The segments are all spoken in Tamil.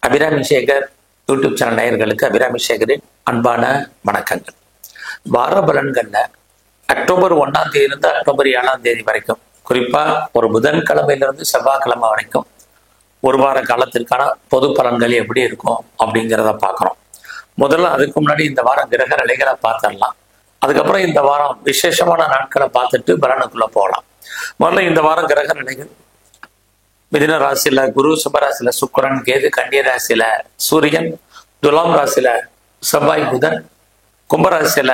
அபிராமி சேகர் யூடியூப் சேனல் நேயர்களுக்கு அபிராமி சேகரின் அன்பான வணக்கங்கள். வார பலன்கள்ல அக்டோபர் 1ஆம் தேதியிலிருந்து அக்டோபர் 7ஆம் தேதி வரைக்கும், குறிப்பா ஒரு புதன்கிழமையிலிருந்து செவ்வாய்க்கிழமை வரைக்கும் ஒரு வார காலத்திற்கான பொது பலன்கள் எப்படி இருக்கும் அப்படிங்கிறத பார்க்குறோம். முதல்ல அதுக்கு முன்னாடி இந்த வாரம் கிரக நிலைகளை பார்த்துடலாம். அதுக்கப்புறம் இந்த வாரம் விசேஷமான நாட்களை பார்த்துட்டு பலனுக்குள்ள போகலாம். முதல்ல இந்த வாரம் கிரக நிலைகள்: மிதுன ராசியில குரு, சுபராசியில சுக்கிரன், கேது, கன்னிய ராசியில சூரியன், துலாம் ராசியில செவ்வாய் புதன், கும்பராசியில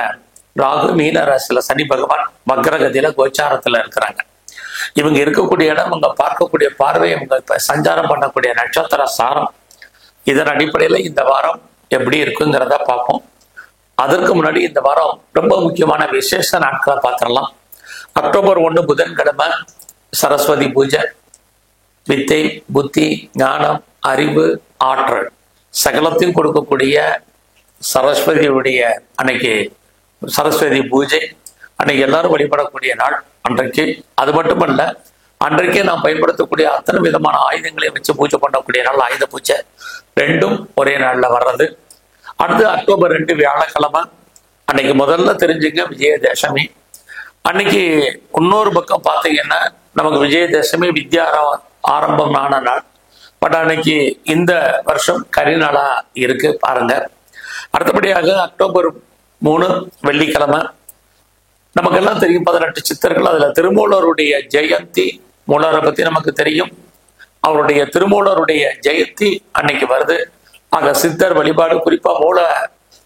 ராகு, மீன ராசியில சனி பகவான் வக்ரகதியில கோச்சாரத்துல இருக்கிறாங்க. இவங்க இருக்கக்கூடிய இடம், இவங்க பார்க்கக்கூடிய பார்வை, இவங்க இப்ப சஞ்சாரம் பண்ணக்கூடிய நட்சத்திர சாரம், இதன் அடிப்படையில இந்த வாரம் எப்படி இருக்குங்கிறத பார்ப்போம். அதற்கு முன்னாடி இந்த வாரம் ரொம்ப முக்கியமான விசேஷ நாட்களை பார்த்துடலாம். அக்டோபர் 1 புதன்கிழமை சரஸ்வதி பூஜை. வித்தை, புத்தி, ஞானம், அறிவு, ஆற்றல் சகலத்தையும் கொடுக்கக்கூடிய சரஸ்வதியுடைய அன்னைக்கு சரஸ்வதி பூஜை. அன்னைக்கு எல்லாரும் வழிபடக்கூடிய நாள் அன்றைக்கு. அது மட்டுமல்ல, அன்றைக்கே நாம் பயன்படுத்தக்கூடிய அத்தனை விதமான ஆயுதங்களை வச்சு பூஜை பண்ணக்கூடிய நாள் ஆயுத பூஜை. ரெண்டும் ஒரே நாள்ல வர்றது. அடுத்து அக்டோபர் 2 வியாழக்கிழமை. அன்னைக்கு முதல்ல தெரிஞ்சுங்க விஜயதசமி. அன்னைக்கு இன்னொரு பக்கம் பார்த்தீங்கன்னா நமக்கு விஜயதசமி வித்யா ஆரம்பம் ஆன நாள். பட் அன்னைக்கு இந்த வருஷம் கரிநாளா இருக்கு பாருங்க. அடுத்தபடியாக அக்டோபர் 3 வெள்ளிக்கிழமை. நமக்கெல்லாம் தெரியும் 18 சித்தர்கள். அதுல திருமூலருடைய ஜெயந்தி. மூலரை பத்தி நமக்கு தெரியும். அவருடைய திருமூலருடைய ஜெயந்தி அன்னைக்கு வருது. ஆக சித்தர் வழிபாடு, குறிப்பா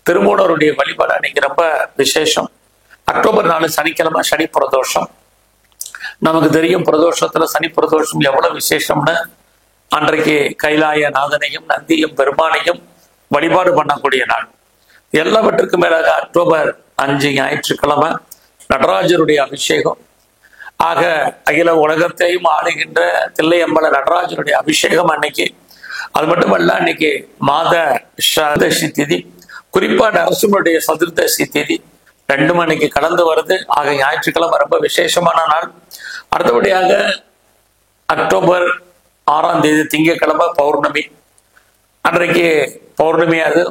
திருமூலருடைய வழிபாடு அன்னைக்கு ரொம்ப விசேஷம். அக்டோபர் 4 சனிக்கிழமை, சனி பிரதோஷம். நமக்கு தெரியும் பிரதோஷத்துல சனி பிரதோஷம் எவ்வளவு விசேஷம்னு. அன்றைக்கு கைலாய நாதனையும் நந்தியும் பெருமானையும் வழிபாடு பண்ணக்கூடிய நாள். எல்லாவற்றுக்கும் மேலாக அக்டோபர் 5 ஞாயிற்றுக்கிழமை நடராஜருடைய அபிஷேகம். ஆக அகில உலகத்தையும் ஆளுகின்ற தில்லையம்பல நடராஜருடைய அபிஷேகம் அன்னைக்கு. அது மட்டுமல்ல, அன்னைக்கு மாத சதுர்தசி திதி, குறிப்பா நரசிம்மருடைய சதுர்தசி திதி ரெண்டும் அன்னைக்கு கலந்து வருது. ஆக ஞாயிற்றுக்கிழமை ரொம்ப விசேஷமான நாள். அடுத்தபடியாக அக்டோபர் 6ஆம் தேதி திங்கட்கிழமை பௌர்ணமி. அன்றைக்கு பௌர்ணமி. அது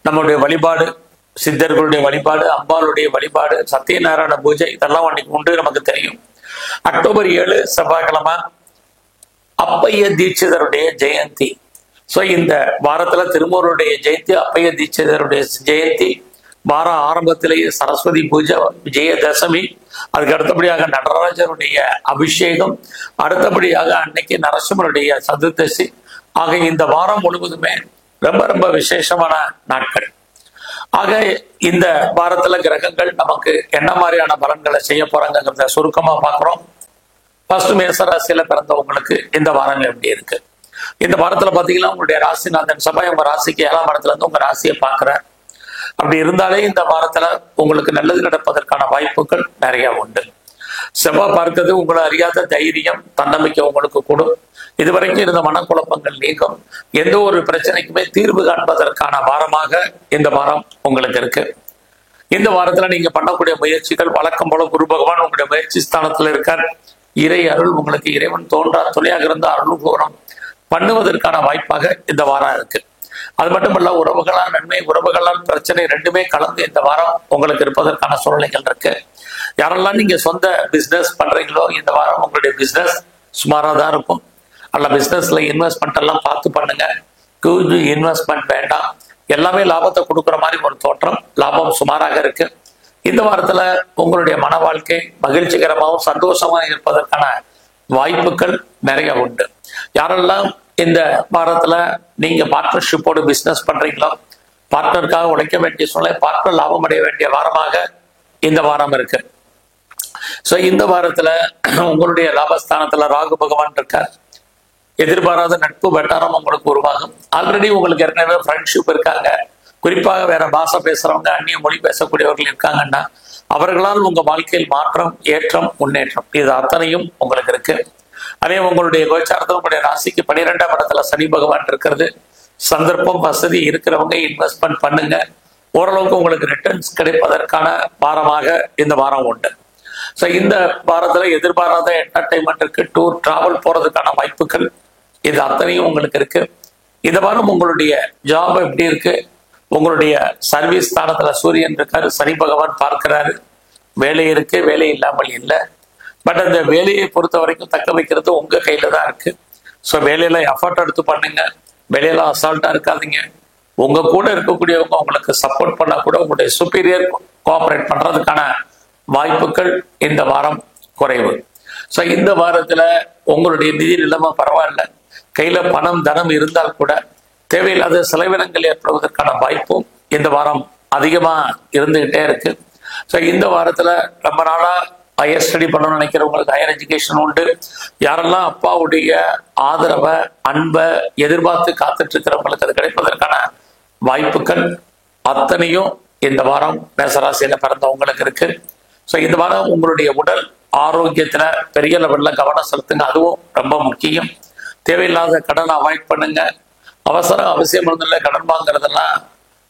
நம்முடைய வழிபாடு, சித்தர்களுடைய வழிபாடு, அம்பாளுடைய வழிபாடு, சத்யநாராயண பூஜை, இதெல்லாம் அன்னைக்கு உண்டு, நமக்கு தெரியும். அக்டோபர் 7 செவ்வாய்க்கிழமை அப்பைய தீட்சிதருடைய ஜெயந்தி. ஸோ இந்த வாரத்துல திருமூலருடைய ஜெயந்தி, அப்பைய தீட்சிதருடைய ஜெயந்தி. வார ஆரம்பத்திலேயே சரஸ்வதி பூஜை, விஜயதசமி. அதுக்கு அடுத்தபடியாக நடராஜருடைய அபிஷேகம். அடுத்தபடியாக அன்னைக்கு நரசிம்மருடைய சதுர்தசி. ஆக இந்த வாரம் முழுவதுமே ரொம்ப ரொம்ப விசேஷமான நாட்கள். ஆக இந்த வாரத்துல கிரகங்கள் நமக்கு என்ன மாதிரியான பலன்களை செய்ய போறாங்கிறத சுருக்கமா பார்க்கிறோம். ஃபர்ஸ்ட் மேசராசியில பிறந்தவங்களுக்கு இந்த வாரம் எப்படி இருக்கு? இந்த வாரத்துல பாத்தீங்கன்னா உங்களுடைய ராசிநாதன் செவ்வாய் உங்க ராசிக்கு 7ஆம் இடத்துல இருந்து உங்க ராசியை பார்க்கிறார். அப்படி இருந்தாலே இந்த வாரத்துல உங்களுக்கு நல்லது நடப்பதற்கான வாய்ப்புகள் நிறைய உண்டு. செவ்வாய் பார்க்கிறது உங்களை அறியாத தைரியம், தன்னம்பிக்கை உங்களுக்கு கூடும். இதுவரைக்கும் இருந்த மனக்குழப்பங்கள் நீங்கும். எந்த ஒரு பிரச்சனைக்குமே தீர்வு காண்பதற்கான வாரமாக இந்த வாரம் உங்களுக்கு இருக்கு. இந்த வாரத்துல நீங்க பண்ணக்கூடிய முயற்சிகள் வழக்கம் போல குரு பகவான் உங்களுடைய முயற்சி ஸ்தானத்துல இருக்கார். இறை அருள் உங்களுக்கு, இறைவன் தோன்றா துணையாக இருந்த அருள்கூரம் பண்ணுவதற்கான வாய்ப்பாக இந்த வாரம் இருக்கு. அது மட்டுமல்ல, உறவுகளால் நன்மை, உறவுகளால் பிரச்சனை ரெண்டுமே கலந்து இந்த வாரம் உங்களுக்கு இருப்பதற்கான சூழ்நிலைகள் இருக்கு. யாரெல்லாம் நீங்க சொந்த பிசினஸ் பண்றீங்களோ, இந்த வாரம் உங்களுடைய பிசினஸ் சுமாராக தான் இருக்கும். அல்ல, பிசினஸ்ல இன்வெஸ்ட்மெண்ட் எல்லாம் பார்த்து பண்ணுங்க. ஹியூஜ் இன்வெஸ்ட்மெண்ட் வேண்டாம். எல்லாமே லாபத்தை கொடுக்குற மாதிரி ஒரு தோற்றம். லாபம் சுமாராக இருக்கு. இந்த வாரத்துல உங்களுடைய மன வாழ்க்கை மகிழ்ச்சிகரமாகவும் சந்தோஷமாக இருப்பதற்கான வாய்ப்புகள் நிறைய உண்டு. யாரெல்லாம் இந்த வாரத்துல நீங்க பார்ட்னர்ஷிப்போடு பிசினஸ் பண்றீங்களோ, பார்ட்னருக்காக உழைக்க வேண்டிய சூழ்நிலை, பார்ட்னர் லாபம் அடைய வேண்டிய வாரமாக இந்த வாரம் இருக்கு. ஸோ இந்த வாரத்துல உங்களுடைய லாபஸ்தானத்துல ராகு பகவான் இருக்கார். எதிர்பாராத நட்பு வட்டாரம் உங்களுக்கு உருவாகும். ஆல்ரெடி உங்களுக்கு ஏற்கனவே ஃப்ரெண்ட்ஷிப் இருக்காங்க. குறிப்பாக வேற பாஷை பேசுறவங்க, அந்நிய மொழி பேசக்கூடியவர்கள் இருக்காங்கன்னா அவர்களால் உங்க வாழ்க்கையில் மாற்றம், ஏற்றம், முன்னேற்றம் இது அத்தனையும் உங்களுக்கு இருக்கு. அதே உங்களுடைய கோச்சாரத்தில் உங்களுடைய ராசிக்கு 12ஆம் இடத்துல சனி பகவான் இருக்கிறது. சந்தர்ப்பம், வசதி இருக்கிறவங்க இன்வெஸ்ட்மெண்ட் பண்ணுங்க. ஓரளவுக்கு உங்களுக்கு ரிட்டர்ன்ஸ் கிடைப்பதற்கான வாரமாக இந்த வாரம் உண்டு. ஸோ இந்த வாரத்துல எதிர்பாராத என்டர்டைன்மெண்ட் இருக்கு. டூர், டிராவல் போறதுக்கான வாய்ப்புகள் இது அத்தனையும் உங்களுக்கு இருக்கு. இந்த வாரம் உங்களுடைய ஜாப் எப்படி இருக்கு? உங்களுடைய சர்வீஸ் ஸ்தானத்துல சூரியன் இருக்காரு, சனி பகவான் பார்க்கிறாரு. வேலை இருக்கு, வேலை இல்லாமல் இல்லை. பட் அந்த வேலையை பொறுத்த வரைக்கும் தக்க வைக்கிறது உங்க கையில தான் இருக்கு. ஸோ வேலையில எஃபர்ட் எடுத்து பண்ணுங்க, வேலையில அசால்ட்டா இருக்காதீங்க. உங்க கூட இருக்கக்கூடியவங்க உங்களுக்கு சப்போர்ட் பண்ணா கூட உங்களுடைய சுப்பீரியர் கோஆபரேட் பண்றதுக்கான வாய்ப்புகள் இந்த வாரம் குறைவு. ஸோ இந்த வாரத்துல உங்களுடைய நிதி நிலைமை பரவாயில்ல, கையில பணம் தனம் இருந்தால் கூட தேவையில்லாத செலவினங்கள் ஏற்படுவதற்கான வாய்ப்பும் இந்த வாரம் அதிகமா இருந்துகிட்டே இருக்கு. ஸோ இந்த வாரத்துல ரொம்ப நாளா ஹையர் ஸ்டடி பண்ணணும்னு நினைக்கிறவங்களுக்கு ஹையர் எஜுகேஷன் உண்டு. யாரெல்லாம் அப்பாவுடைய ஆதரவை அன்பை எதிர்பார்த்து காத்துட்டு இருக்கிறவங்களுக்கு அது கிடைப்பதற்கான வாய்ப்புகள் அத்தனையும் இந்த வாரம் மேசராசியில பிறந்தவங்களுக்கு இருக்கு. ஸோ இந்த வாரம் உங்களுடைய உடல் ஆரோக்கியத்துல பெரிய லெவல்ல கவனம் செலுத்துங்க, அதுவும் ரொம்ப முக்கியம். தேவையில்லாத கடனை அவாய்ட் பண்ணுங்க. அவசியம் இருந்ததுல கடன் வாங்குறதெல்லாம்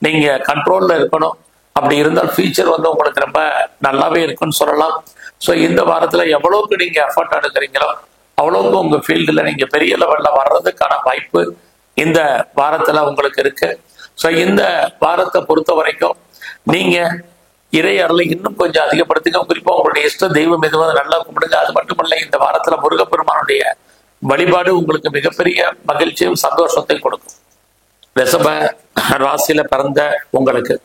நீங்க கண்ட்ரோல்ல இருக்கணும். அப்படி இருந்தால் ஃபியூச்சர் உங்களுக்கு ரொம்ப நல்லாவே இருக்குன்னு சொல்லலாம். ஸோ இந்த வாரத்துல எவ்வளவுக்கு நீங்க எஃபர்ட் எடுக்கிறீங்களோ அவ்வளவுக்கு உங்க ஃபீல்டுல நீங்க பெரிய லெவல்ல வர்றதுக்கான வாய்ப்பு இந்த வாரத்துல உங்களுக்கு இருக்கு. ஸோ இந்த வாரத்தை பொறுத்த வரைக்கும் நீங்க இறை அருளை இன்னும் கொஞ்சம் அதிகப்படுத்துங்க. குறிப்பா உங்களுடைய இஷ்ட தெய்வம் எதுவும் நல்லா கும்பிடுங்க. அது மட்டுமல்ல, இந்த வாரத்துல முருகப்பெருமானுடைய வழிபாடு உங்களுக்கு மிகப்பெரிய மகிழ்ச்சியும் சந்தோஷத்தையும் கொடுக்கும். ரிஷப ராசியில பிறந்த உங்களுக்கு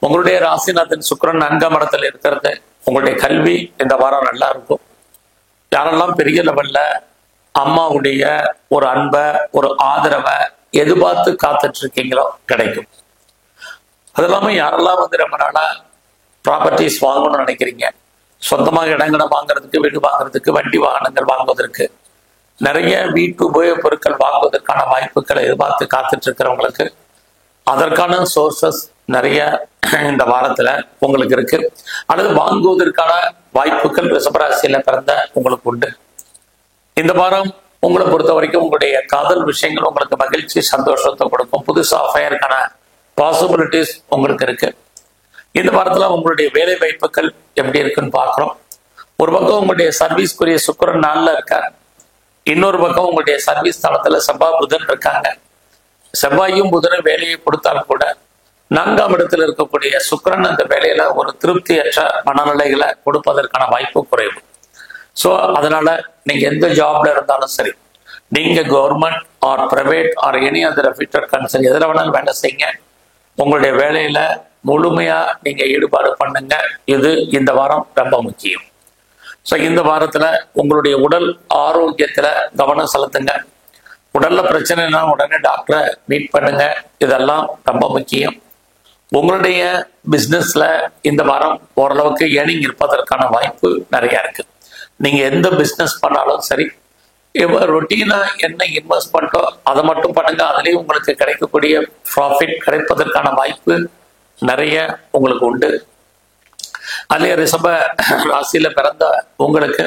உங்களுடைய ராசிநாதன் சுக்கிரன் 4ஆம் இடத்துல இருக்கிறது உங்களுடைய கல்வி இந்த வாரம் நல்லா இருக்கும். யாரெல்லாம் பெரிய லெவல்ல அம்மாவுடைய ஒரு அன்பை ஒரு ஆதரவை எதிர்பார்த்து காத்துட்டு இருக்கீங்களோ கிடைக்கும். அது இல்லாம யாரெல்லாம் ரொம்ப நாளா ப்ராப்பர்ட்டிஸ் வாங்கணும்னு நினைக்கிறீங்க, சொந்தமாக இடங்களை வாங்குறதுக்கு, வீடு வாங்குறதுக்கு, வண்டி வாகனங்கள் வாங்குவதற்கு, நிறைய வீட்டு உபயோகப் பொருட்கள் வாங்குவதற்கான வாய்ப்புகளை எதிர்பார்த்து காத்துட்டு இருக்கிறவங்களுக்கு அதற்கான சோர்சஸ் நிறைய இந்த வாரத்துல உங்களுக்கு இருக்கு. அல்லது வாங்குவதற்கான வாய்ப்புகள் ரிஷபராசியில பிறந்த உங்களுக்கு உண்டு. இந்த வாரம் உங்களை பொறுத்த வரைக்கும் உங்களுடைய காதல் விஷயங்கள் உங்களுக்கு மகிழ்ச்சி சந்தோஷத்தை கொடுக்கும். புதுசா அஃபயருக்கான பாசிபிலிட்டிஸ் உங்களுக்கு இருக்கு. இந்த வாரத்துல உங்களுடைய வேலை வாய்ப்புகள் எப்படி இருக்குன்னு பாக்குறோம். ஒரு பக்கம் உங்களுடைய சர்வீஸ்க்குரிய சுக்கிரன் 4ல இருக்காரு, இன்னொரு பக்கம் உங்களுடைய சர்வீஸ் தளத்துல செவ்வாய் புதன் இருக்காங்க. செவ்வாயும் புதனும் வேலையை கொடுத்தால் கூட 4ஆம் இடத்துல இருக்கக்கூடிய சுக்கிரன் அந்த வேலையில ஒரு திருப்தியற்ற மனநிலைகளை கொடுப்பதற்கான வாய்ப்பு குறைவு. ஸோ அதனால நீங்க எந்த ஜாப்ல இருந்தாலும் சரி, நீங்க government R private or any other affiliated concern எதில் வேணாலும் வேலை செய்யுங்க. உங்களுடைய வேலையில முழுமையா நீங்க ஈடுபாடு பண்ணுங்க. இது இந்த வாரம் ரொம்ப முக்கியம். ஸோ இந்த வாரத்துல உங்களுடைய உடல் ஆரோக்கியத்துல கவனம் செலுத்துங்க. உடல்ல பிரச்சனைனா உடனே டாக்டரை மீட் பண்ணுங்க. இதெல்லாம் ரொம்ப முக்கியம். உங்களுடைய பிசினஸ்ல இந்த வாரம் ஓரளவுக்கு ஏர்னிங் இருப்பதற்கான வாய்ப்பு நிறைய இருக்கு. நீங்க எந்த பிசினஸ் பண்ணாலும் சரி, ரொட்டீனா என்ன இன்வெஸ்ட்மெண்ட்டோ அதை மட்டும் பண்ணுங்க. அதுலேயும் உங்களுக்கு கிடைக்கக்கூடிய ப்ராஃபிட் கிடைப்பதற்கான வாய்ப்பு நிறைய உங்களுக்கு உண்டு. அதுலேயே ரிஷப ராசியில பிறந்த உங்களுக்கு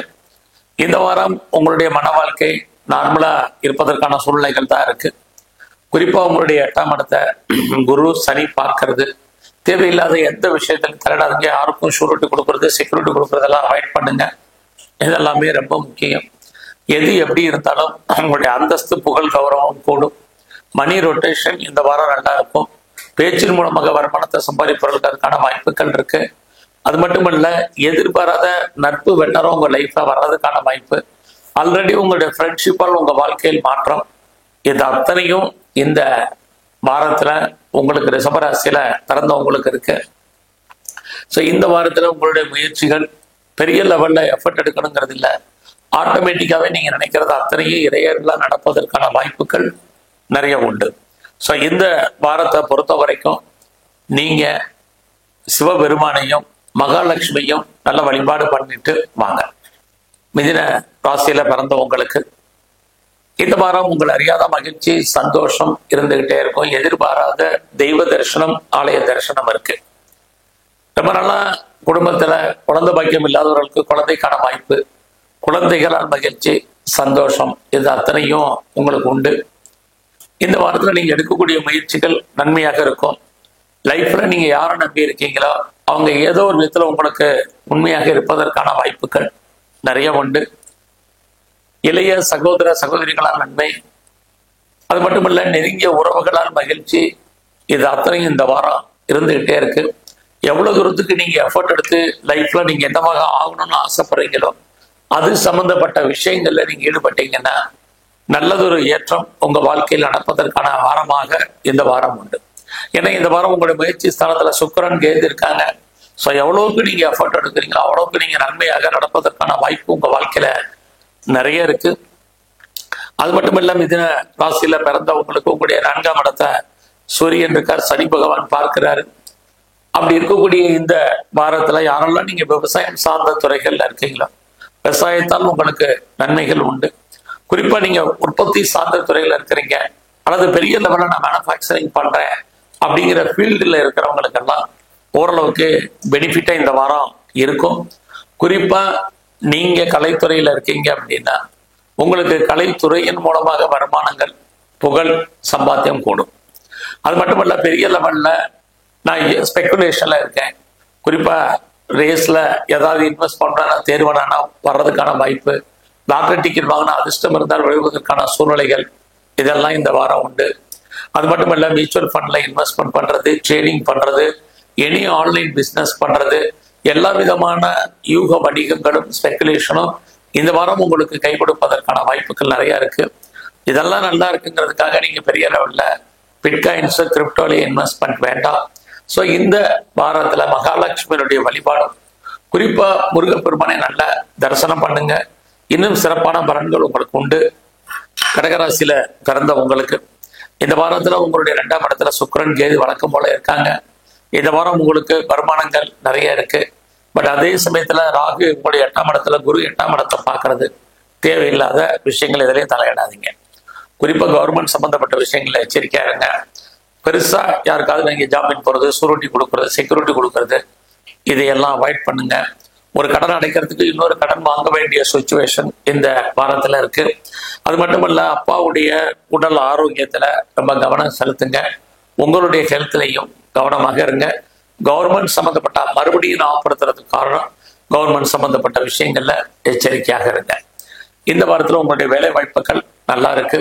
இந்த வாரம் உங்களுடைய மன வாழ்க்கை நார்மலா இருப்பதற்கான சூழ்நிலைகள் தான் இருக்கு. குறிப்பா உங்களுடைய 8ஆம் இடத்தை குரு சனி பார்க்கறது, தேவையில்லாத எந்த விஷயத்திலும் தலையிடாதீங்க. யாருக்கும் ஷூரிட்டி கொடுக்கறது, செக்யூரிட்டி கொடுக்கறதெல்லாம் அவாய்ட் பண்ணுங்க. இதெல்லாமே ரொம்ப முக்கியம். எது எப்படி இருந்தாலும் உங்களுடைய அந்தஸ்து புகழ் கௌரவம் கூடும். மணி ரொட்டேஷன் இந்த வாரம் நல்லா இருக்கும். பேச்சின் மூலமாக வருமானத்தை சம்பாதிப்பதற்கான வாய்ப்புகள் இருக்கு. அது மட்டுமல்ல, எதிர்பாராத நட்பு வெண்ணரும் உங்க லைஃப்ல வர்றதுக்கான வாய்ப்பு. ஆல்ரெடி உங்களுடைய ஃப்ரெண்ட்ஷிப்பால் உங்க வாழ்க்கையில் மாற்றம். இது அத்தனையும் இந்த வாரத்துல உங்களுக்கு ரிஷபராசியில பிறந்தவங்களுக்கு இருக்கு. ஸோ இந்த வாரத்துல உங்களுடைய முயற்சிகள் பெரிய லெவல்ல எஃபர்ட் எடுக்கணுங்கிறது இல்லை, ஆட்டோமேட்டிக்காவே நீங்க நினைக்கிறது அத்தனையும் இறையர்களா நடப்பதற்கான வாய்ப்புகள் நிறைய உண்டு. ஸோ இந்த வாரத்தை பொறுத்த வரைக்கும் நீங்க சிவபெருமானையும் மகாலட்சுமியும் நல்ல வழிபாடு பண்ணிட்டு வாங்க. மிதுன ராசியில பிறந்தவங்களுக்கு இந்த வாரம் உங்கள் அறியாத மகிழ்ச்சி சந்தோஷம் இருந்துகிட்டே இருக்கும். எதிர்பாராத தெய்வ தரிசனம் ஆலய தரிசனம் இருக்கு. ரொம்ப நாளா குடும்பத்துல குழந்தை பாக்கியம் இல்லாதவர்களுக்கு குழந்தைக்கான வாய்ப்பு, குழந்தைகளால் மகிழ்ச்சி சந்தோஷம், இது அத்தனையும் உங்களுக்கு உண்டு. இந்த வாரத்துல நீங்க எடுக்கக்கூடிய முயற்சிகள் நன்மையாக இருக்கும். லைஃப்ல நீங்க யாரை நம்பி இருக்கீங்களோ அவங்க ஏதோ ஒரு விதத்துல உங்களுக்கு உண்மையாக இருப்பதற்கான வாய்ப்புகள் நிறைய உண்டு. இளைய சகோதர சகோதரிகளால் நன்மை, அது மட்டும் இல்ல, நெருங்கிய உறவுகளால் மகிழ்ச்சி. இது அத்தனையும் இந்த வாரம் இருந்துகிட்டே இருக்கு. எவ்வளவு தூரத்துக்கு நீங்க எஃபர்ட் எடுத்து லைஃப்ல நீங்க என்னவாக ஆகணும்னு ஆசைப்படுறீங்களோ அது சம்பந்தப்பட்ட விஷயங்கள்ல நீங்க ஈடுபட்டீங்கன்னா நல்லதொரு ஏற்றம் உங்க வாழ்க்கையில் நடப்பதற்கான வாரமாக இந்த வாரம் உண்டு. ஏன்னா இந்த வாரம் உங்களுடைய முயற்சி ஸ்தானத்துல சுக்கிரன் கேது இருக்காங்க. ஸோ எவ்வளவுக்கு நீங்க எஃபர்ட் எடுக்கிறீங்களோ அவ்வளவுக்கு நீங்க நன்மையாக நடப்பதற்கான வாய்ப்பு உங்க வாழ்க்கையில நிறைய இருக்கு. அது மட்டும் இல்லாம மிதுன ராசியில பிறந்தவங்களுக்கு உங்களுடைய 4ஆம் இடத்தை சூரியன் இருக்கார், சனி பகவான் பார்க்கிறாரு. அப்படி இருக்கக்கூடிய இந்த வாரத்துல யாரெல்லாம் நீங்க விவசாயம் சார்ந்த துறைகள்ல இருக்கீங்களோ விவசாயத்தால் உங்களுக்கு நன்மைகள் உண்டு. குறிப்பா நீங்க உற்பத்தி சார்ந்த துறையில இருக்கிறீங்க அல்லது பெரிய லெவலில் நான் மேனுஃபேக்சரிங் பண்றேன் அப்படிங்கிற ஃபீல்டில் இருக்கிறவங்களுக்கெல்லாம் ஓரளவுக்கு பெனிஃபிட்டா இந்த வாரம் இருக்கும். குறிப்பா நீங்க கலைத்துறையில இருக்கீங்க அப்படின்னா உங்களுக்கு கலைத்துறையின் மூலமாக வருமானங்கள், புகழ், சம்பாத்தியம் கூடும். அது மட்டுமல்ல, பெரிய லெவல்ல நான் ஸ்பெகுலேஷன்ல இருக்கேன், குறிப்பா ரேஸ்ல ஏதாவது இன்வெஸ்ட் பண்றேன்னா தேர்வானா வர்றதுக்கான வாய்ப்பு, லாட்டரி டிக்கெட் வாங்கினா அதிர்ஷ்டம் இருந்தால் விழுவதற்கான சூழ்நிலைகள் இதெல்லாம் இந்த வாரம் உண்டு. அது மட்டும் இல்ல, மியூச்சுவல் ஃபண்ட்ல இன்வெஸ்ட்மெண்ட் பண்றது, ட்ரேடிங் பண்றது, எனி ஆன்லைன் பிசினஸ் பண்றது, எல்லா விதமான யூக வணிகங்களும் ஸ்பெகுலேஷனும் இந்த வாரம் உங்களுக்கு கை கொடுப்பதற்கான வாய்ப்புகள் நிறைய இருக்கு. இதெல்லாம் நல்லா இருக்குங்கிறதுக்காக நீங்க பெரிய லெவல்ல பிட்காயின்ஸ், கிரிப்டோல இன்வெஸ்ட்மெண்ட் வேண்டாம். ஸோ இந்த வாரத்துல மகாலட்சுமியுடைய வழிபாடும், குறிப்பா முருகப்பெருமானை நல்ல தரிசனம் பண்ணுங்க. இன்னும் சிறப்பான பலன்கள் உங்களுக்கு உண்டு. கடகராசியில பிறந்த உங்களுக்கு இந்த வாரத்துல உங்களுடைய 2ஆம் இடத்துல சுக்கிரன் கேது வழக்கம் போல இருக்காங்க. இந்த வாரம் உங்களுக்கு வருமானங்கள் நிறைய இருக்கு. பட் அதே சமயத்துல ராகு உங்களுடைய 8ஆம் இடத்துல, குரு 8ஆம் இடத்தை பார்க்கறது, தேவையில்லாத விஷயங்கள் இதிலேயே தலையிடாதீங்க. குறிப்பா கவர்மெண்ட் சம்பந்தப்பட்ட விஷயங்கள்ல எச்சரிக்கையா இருங்க. பெருசா யாருக்காவது நீங்க ஜாமீன் போறது, சூரிட்டி கொடுக்கறது, செக்யூரிட்டி கொடுக்கறது, இதையெல்லாம் அவாய்ட் பண்ணுங்க. ஒரு கடன் அடைக்கிறதுக்கு இன்னொரு கடன் வாங்க வேண்டிய சுச்சுவேஷன் இந்த வாரத்துல இருக்கு. அது மட்டுமல்ல, அப்பாவுடைய உடல் ஆரோக்கியத்துல ரொம்ப கவனம் செலுத்துங்க. உங்களுடைய ஹெல்த்லையும் கவனமாக இருங்க. கவர்மெண்ட் சம்பந்தப்பட்ட மறுபடியும் ஆப்படுத்துறதுக்கு காரணம் கவர்மெண்ட் சம்பந்தப்பட்ட விஷயங்கள்ல எச்சரிக்கையாக இருங்க. இந்த வாரத்துல உங்களுடைய வேலை வாய்ப்புகள் நல்லா இருக்கு.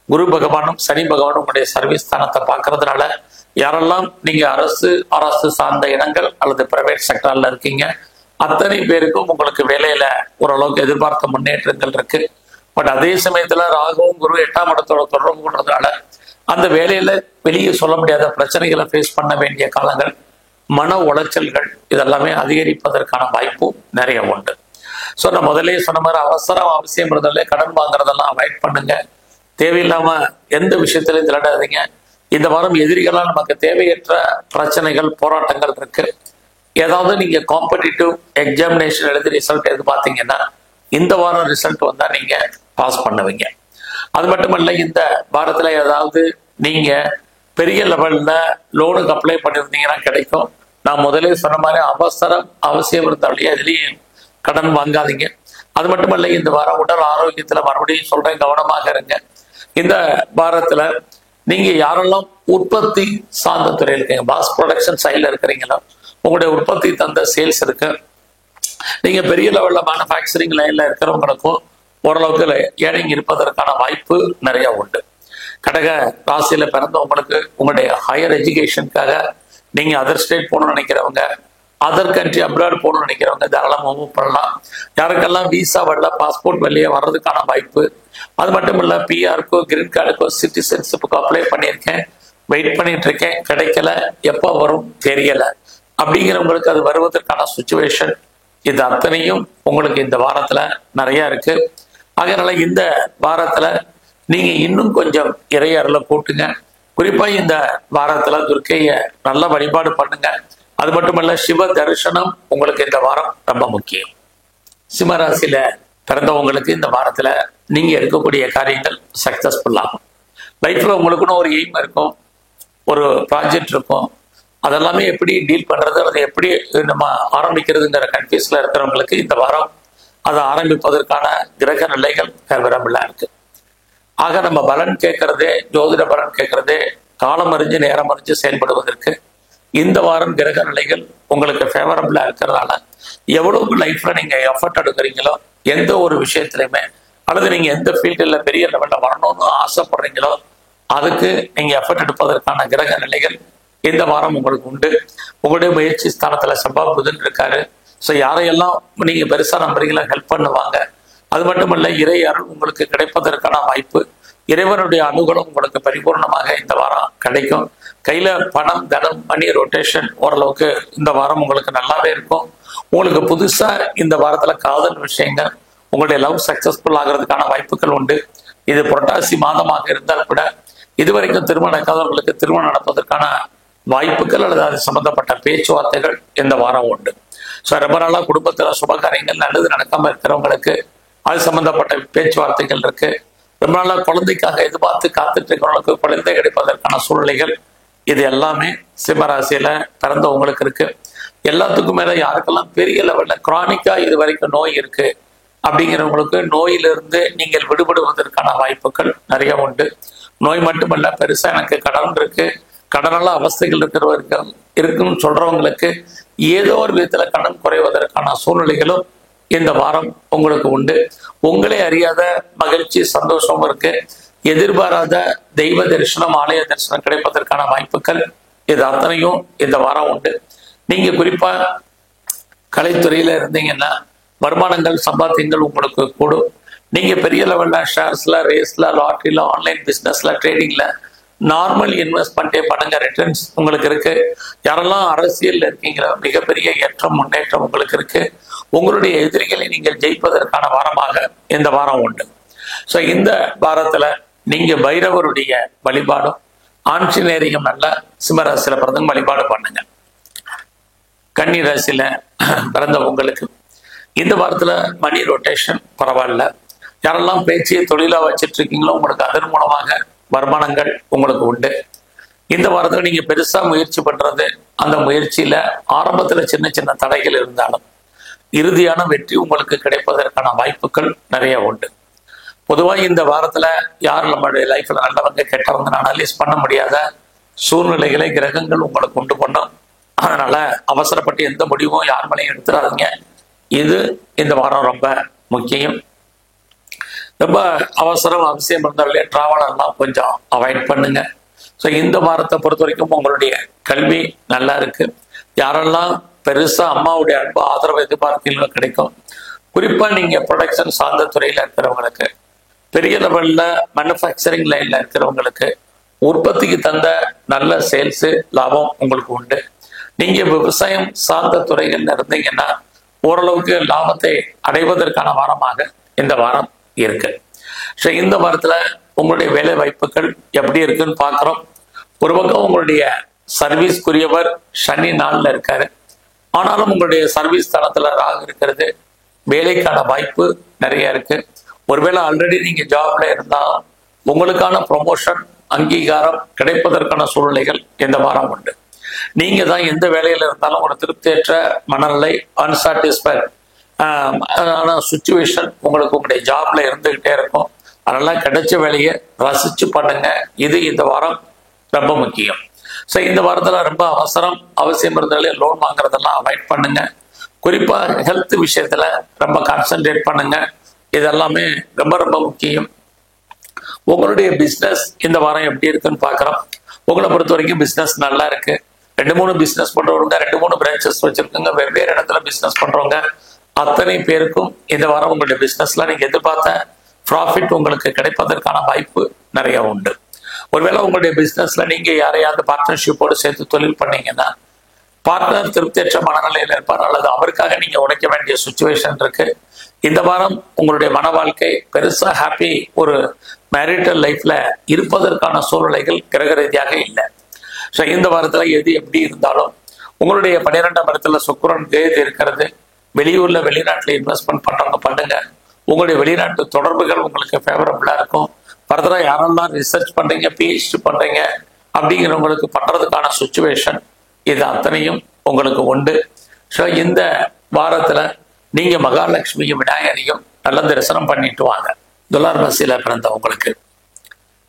குரு பகவானும் சனி பகவானும் உங்களுடைய சர்வீஸ் ஸ்தானத்தை பார்க்கறதுனால யாரெல்லாம் நீங்க அரசு சார்ந்த இடங்கள் அல்லது பிரைவேட் செக்டர்ல இருக்கீங்க அத்தனை பேருக்கும் உங்களுக்கு வேலையில ஓரளவுக்கு எதிர்பார்த்த முன்னேற்றங்கள் இருக்கு. பட் அதே சமயத்துல ராகுவும் குரு 8ஆம் இடத்தோட தொடர்பு கொண்டதுனால அந்த வேலையில வெளியே சொல்ல முடியாத பிரச்சனைகளை ஃபேஸ் பண்ண வேண்டிய காலங்கள், மன உளைச்சல்கள் இதெல்லாமே அதிகரிப்பதற்கான வாய்ப்பும் நிறைய உண்டு. ஸோ நான் முதலே சொன்ன மாதிரி அவசரம் அவசியம் இருந்தாலே கடன் வாங்குறதெல்லாம் அவாய்ட் பண்ணுங்க. தேவையில்லாம எந்த விஷயத்திலையும் திரடாதீங்க. இந்த வாரம் எதிரிகளால் நமக்கு தேவையற்ற பிரச்சனைகள், போராட்டங்கள் இருக்கு. ஏதாவது நீங்க காம்படிட்டிவ் எக்ஸாமினேஷன் எழுதி ரிசல்ட் எதிர்பார்த்தீங்கன்னா இந்த வாரம் ரிசல்ட் வந்தா நீங்க பாஸ் பண்ணுவீங்க. அது மட்டுமல்ல, இந்த வாரத்துல ஏதாவது நீங்க பெரிய லெவல்ல லோனுக்கு அப்ளை பண்ணியிருந்தீங்கன்னா கிடைக்கும். நான் முதலே சொன்ன மாதிரி அவசரம் அவசியம் இருந்தாலே அதுலேயும் கடன் வாங்காதீங்க. அது மட்டுமல்ல, இந்த வாரம் உடல் ஆரோக்கியத்துல மறுபடியும் சொல்றேன், கவனமாக இருங்க. இந்த வாரத்துல நீங்க யாரெல்லாம் உற்பத்தி சார்ந்த துறையில் இருக்கீங்க, மாஸ் ப்ரொடக்ஷன் சைட்ல இருக்கிறீங்களோ உங்களுடைய உற்பத்தி தந்த சேல்ஸ் இருக்கு. நீங்க பெரிய லெவல்ல மேனுஃபேக்சரிங் லைன்ல இருக்கிறவங்களுக்கும் ஓரளவுக்கு ஏர்னிங் இருப்பதற்கான வாய்ப்பு நிறைய உண்டு. கடக ராசியில பிறந்தவங்களுக்கு உங்களுடைய ஹையர் எஜுகேஷனுக்காக நீங்க அதர் ஸ்டேட் போகணும்னு நினைக்கிறவங்க, அதர் கண்ட்ரி அப்ராட் போகணும்னு நினைக்கிறவங்க தாராளமாக மூவ் பண்ணலாம். யாருக்கெல்லாம் விசா வரல, பாஸ்போர்ட் வெளியே வர்றதுக்கான வாய்ப்பு. அது மட்டும் இல்ல, பிஆருக்கோ கிரீன் கார்டுக்கோ சிட்டிசன்ஷிப்புக்கோ அப்ளை பண்ணியிருக்கேன், வெயிட் பண்ணிட்டு இருக்கேன், கிடைக்கல, எப்போ வரும் தெரியல அப்படிங்கிறவங்களுக்கு அது வருவதற்கான சுச்சுவேஷன் இது அத்தனையும் உங்களுக்கு இந்த வாரத்துல நிறைய இருக்கு. அதனால இந்த வாரத்துல நீங்க இன்னும் கொஞ்சம் இறையறல கூட்டுங்க. குறிப்பா இந்த வாரத்துல துர்க்கைய நல்ல வழிபாடு பண்ணுங்க. அது மட்டுமல்ல, சிவ தரிசனம் உங்களுக்கு இந்த வாரம் ரொம்ப முக்கியம். சிம்மராசியில பிறந்தவங்களுக்கு இந்த வாரத்துல நீங்க இருக்கக்கூடிய காரியங்கள் சக்சஸ்ஃபுல் ஆகும். லைஃப்ல உங்களுக்குன்னு ஒரு எய்ம் இருக்கும், ஒரு ப்ராஜெக்ட் இருக்கும். அதெல்லாமே எப்படி டீல் பண்றது, அதை எப்படி நம்ம ஆரம்பிக்கிறதுங்கிற கன்ஃபியூஸ்ல இருக்கிறவங்களுக்கு இந்த வாரம் அதை ஆரம்பிப்பதற்கான கிரக நிலைகள் ஃபேவரபிளா இருக்கு. ஆக நம்ம பலன் கேட்கறதே, ஜோதிட பலன் கேட்கறதே காலம் அறிஞ்சு நேரம் அறிஞ்சு செயல்படுவதற்கு இந்த வாரம் கிரக நிலைகள் உங்களுக்கு ஃபேவரபிளா இருக்கிறதால எவ்வளவு லைஃப்ல நீங்க எஃபர்ட் எடுக்கிறீங்களோ, எந்த ஒரு விஷயத்திலையுமே அல்லது நீங்க எந்த ஃபீல்டில் பெரிய லெவல்ல வரணும்னு ஆசைப்படுறீங்களோ அதுக்கு நீங்க எஃபர்ட் எடுப்பதற்கான கிரக நிலைகள் இந்த வாரம் உங்களுக்கு உண்டு. உங்களுடைய முயற்சி ஸ்தானத்துல செவ்வாய் புதன் இருக்காரு. ஸோ யாரையெல்லாம் நீங்க பெருசா நம்புறீங்களோ ஹெல்ப் பண்ணுவாங்க. அது மட்டுமல்ல, இறை அருள் உங்களுக்கு கிடைப்பதற்கான வாய்ப்பு, இறைவனுடைய அனுகூலம் உங்களுக்கு பரிபூர்ணமாக இந்த வாரம் கிடைக்கும். கையில பணம், தனம், மணி ரொட்டேஷன் ஓரளவுக்கு இந்த வாரம் உங்களுக்கு நல்லாவே இருக்கும். உங்களுக்கு புதுசா இந்த வாரத்துல காதல் விஷயங்கள், உங்களுடைய லவ் சக்சஸ்ஃபுல் ஆகிறதுக்கான வாய்ப்புகள் உண்டு. இது புரட்டாசி மாதமாக இருந்தால் கூட இதுவரைக்கும் திருமணம் நடக்காதவர்களுக்கு திருமணம் நடப்பதற்கான வாய்ப்புகள் அல்லது அது சம்பந்தப்பட்ட பேச்சுவார்த்தைகள் இந்த வாரம் உண்டு. ஸோ ரொம்ப நாளா குடும்பத்துல சுபகாரியங்கள் நல்லது நடக்காம இருக்கிறவங்களுக்கு அது சம்பந்தப்பட்ட பேச்சுவார்த்தைகள் இருக்கு. ரொம்ப நாளா குழந்தைக்காக எதிர்பார்த்து காத்துட்டு இருக்கிறவங்களுக்கு குழந்தை கிடைப்பதற்கான சூழ்நிலைகள் இது எல்லாமே சிம்மராசியில பிறந்தவங்களுக்கு இருக்கு. எல்லாத்துக்கும் மேல யாருக்கெல்லாம் பெரிய லெவல்ல கிரானிக்கா இது வரைக்கும் நோய் இருக்கு அப்படிங்கிறவங்களுக்கு நோயிலிருந்து நீங்கள் விடுபடுவதற்கான வாய்ப்புகள் நிறைய உண்டு. நோய் மட்டுமல்ல, பெருசா எனக்கு கடன் இருக்கு, கடனால அவஸ்தைகள் இருக்குன்னு சொல்றவங்களுக்கு ஏதோ ஒரு விதத்துல கடன் குறைவதற்கான சூழ்நிலைகளும் இந்த வாரம் உங்களுக்கு உண்டு. உங்களே அறியாத மகிழ்ச்சி, சந்தோஷம் இருக்கு. எதிர்பாராத தெய்வ தரிசனம், ஆலய தரிசனம் கிடைப்பதற்கான வாய்ப்புகள் இது அத்தனையும் இந்த வாரம் உண்டு. நீங்க குறிப்பா கலைத்துறையில இருந்தீங்கன்னா வருமானங்கள், சம்பாத்தியங்கள் உங்களுக்கு கூடும். நீங்க பெரிய லெவல்ல ஷேர்ஸ்ல, ரேஸ்ல, லாட்டரியில, ஆன்லைன் பிசினஸ்ல, ட்ரேடிங்ல நார்மல் இன்வெஸ்ட்மெண்ட்டே பண்ணுங்க, ரிட்டர்ன்ஸ் உங்களுக்கு இருக்கு. யாரெல்லாம் அரசியல்ல இருக்கீங்களோ மிகப்பெரிய ஏற்றம், முன்னேற்றம் உங்களுக்கு இருக்கு. உங்களுடைய எதிரிகளை நீங்கள் ஜெயிப்பதற்கான வாரமாக இந்த வாரம் உண்டு. ஸோ இந்த வாரத்துல நீங்க பைரவருடைய வழிபாடும், ஆஞ்சநேயரையும் நல்ல சிம்மராசியில பிறந்த வழிபாடு பண்ணுங்க. கன்னி ராசியில பிறந்த உங்களுக்கு இந்த வாரத்துல மணி ரொட்டேஷன் பரவாயில்ல. யாரெல்லாம் பேச்சியை தொழிலா வச்சிட்டு இருக்கீங்களோ உங்களுக்கு அதன் மூலமாக வருமானங்கள் உங்களுக்கு உண்டு. இந்த வாரத்துல நீங்க பெருசா முயற்சி பண்றது, அந்த முயற்சியில ஆரம்பத்துல சின்ன சின்ன தடைகள் இருந்தாலும் இறுதியான வெற்றி உங்களுக்கு கிடைப்பதற்கான வாய்ப்புகள் நிறைய உண்டு. பொதுவாக இந்த வாரத்துல யார் நம்மளுடைய லைஃப்ல நல்லவங்க கெட்டவங்க அனலைஸ் பண்ண முடியாத சூழ்நிலைகளை கிரகங்கள் உங்களுக்கு உண்டு பண்ணும். அதனால அவசரப்பட்டு எந்த முடிவும் யார் மேலையும் எடுத்துடாதீங்க. இது இந்த வாரம் ரொம்ப முக்கியம். ரொம்ப அவசியம் இருந்தாலே டிராவலர்லாம் கொஞ்சம் அவாய்ட் பண்ணுங்க. ஸோ இந்த வாரத்தை பொறுத்த வரைக்கும் உங்களுடைய கல்வி நல்லா இருக்கு. யாரெல்லாம் பெருசா அம்மாவுடைய அன்பு, ஆதரவு எதிர்பார்ப்பீங்களோ கிடைக்கும். குறிப்பா நீங்க ப்ரொடக்ஷன் சார்ந்த துறையில இருக்கிறவங்களுக்கு, பெரிய லெவல்ல மேனுஃபேக்சரிங் லைன்ல இருக்கிறவங்களுக்கு உற்பத்திக்கு தந்த நல்ல சேல்ஸ் லாபம் உங்களுக்கு உண்டு. நீங்க விவசாயம் சார்ந்த துறைகள்ல இருந்தீங்கன்னா ஓரளவுக்கு லாபத்தை அடைவதற்கான வாரமாக இந்த வாரம் இருக்கு. ஸோ இந்த வாரத்துல உங்களுடைய வேலை வாய்ப்புகள் எப்படி இருக்குன்னு பார்க்குறோம். ஒரு பக்கம் உங்களுடைய சர்வீஸ்க்குரியவர் சனி நாள்ல இருக்காரு. ஆனாலும் உங்களுடைய சர்வீஸ் தளத்துல ராகு இருக்கிறது. வேலைக்கான வாய்ப்பு நிறைய இருக்கு. ஒருவேளை ஆல்ரெடி நீங்க ஜாப்ல இருந்தாலும் உங்களுக்கான ப்ரொமோஷன், அங்கீகாரம் கிடைப்பதற்கான சூழ்நிலைகள் இந்த வாரம் உண்டு. நீங்க தான் எந்த வேலையில இருந்தாலும் ஒரு திருப்தியற்ற மனநிலை, அன்சாட்டிஸ்ஃபைட் சுச்சுவேஷன் உங்களுக்கு உங்களுடைய ஜாப்ல இருந்துகிட்டே இருக்கும். அதனால கிடைச்ச வேலையை ரசிச்சு பண்ணுங்க. இது இந்த வாரம் ரொம்ப முக்கியம். ஸோ இந்த வாரத்துல ரொம்ப அவசியம் இருந்தாலே லோன் வாங்குறதெல்லாம் அவாய்ட் பண்ணுங்க. குறிப்பா ஹெல்த் விஷயத்துல ரொம்ப கான்சென்ட்ரேட் பண்ணுங்க. இதெல்லாமே ரொம்ப ரொம்ப முக்கியம். உங்களுடைய பிஸ்னஸ் இந்த வாரம் எப்படி இருக்குன்னு பார்க்குறோம். உங்களை பொறுத்த வரைக்கும் பிஸ்னஸ் நல்லா இருக்கு. 2-3 பிஸ்னஸ் பண்றவங்க, 2-3 பிரான்ச்சஸ் வச்சிருக்கோங்க, வெவ்வேறு இடத்துல பிஸ்னஸ் பண்றவங்க அத்தனை பேருக்கும் இந்த வாரம் உங்களுடைய பிஸ்னஸ்ல நீங்க எதிர்பார்த்த ப்ராஃபிட் உங்களுக்கு கிடைப்பதற்கான வாய்ப்பு நிறைய உண்டு. ஒருவேளை உங்களுடைய பிஸ்னஸ்ல நீங்க யாரையாவது பார்ட்னர்ஷிப்போடு சேர்த்து தொழில் பண்ணீங்கன்னா பார்ட்னர் திருப்தியற்ற மனநிலையில் இருப்பார், அல்லது அவருக்காக நீங்க உழைக்க வேண்டிய சுச்சுவேஷன் இருக்கு. இந்த வாரம் உங்களுடைய மன வாழ்க்கை பெருசா ஹாப்பி ஒரு மேரிட்டல் லைஃப்ல இருப்பதற்கான சூழ்நிலைகள் கிரக ரீதியாக இல்லை. ஸோ இந்த வாரத்துல எது எப்படி இருந்தாலும் உங்களுடைய 12ஆம் இடத்துல சுக்கிரன் கேது இருக்கிறது. வெளியூர்ல வெளிநாட்டுல இன்வெஸ்ட்மெண்ட் பண்றவங்க பண்ணுங்க. உங்களுடைய வெளிநாட்டு தொடர்புகள் உங்களுக்கு ஃபேவரபிளா இருக்கும். ஃபர்தரா யாரெல்லாம் ரிசர்ச் பண்றீங்க, பிஹெச்டி பண்றீங்க அப்படிங்கிறவங்களுக்கு பண்றதுக்கான சுச்சுவேஷன் இது அத்தனையும் உங்களுக்கு உண்டு. ஸோ இந்த வாரத்துல நீங்க மகாலட்சுமியும் விநாயகரையும் நல்ல தரிசனம் பண்ணிட்டு வாங்க. துலாம் ராசியில பிறந்த உங்களுக்கு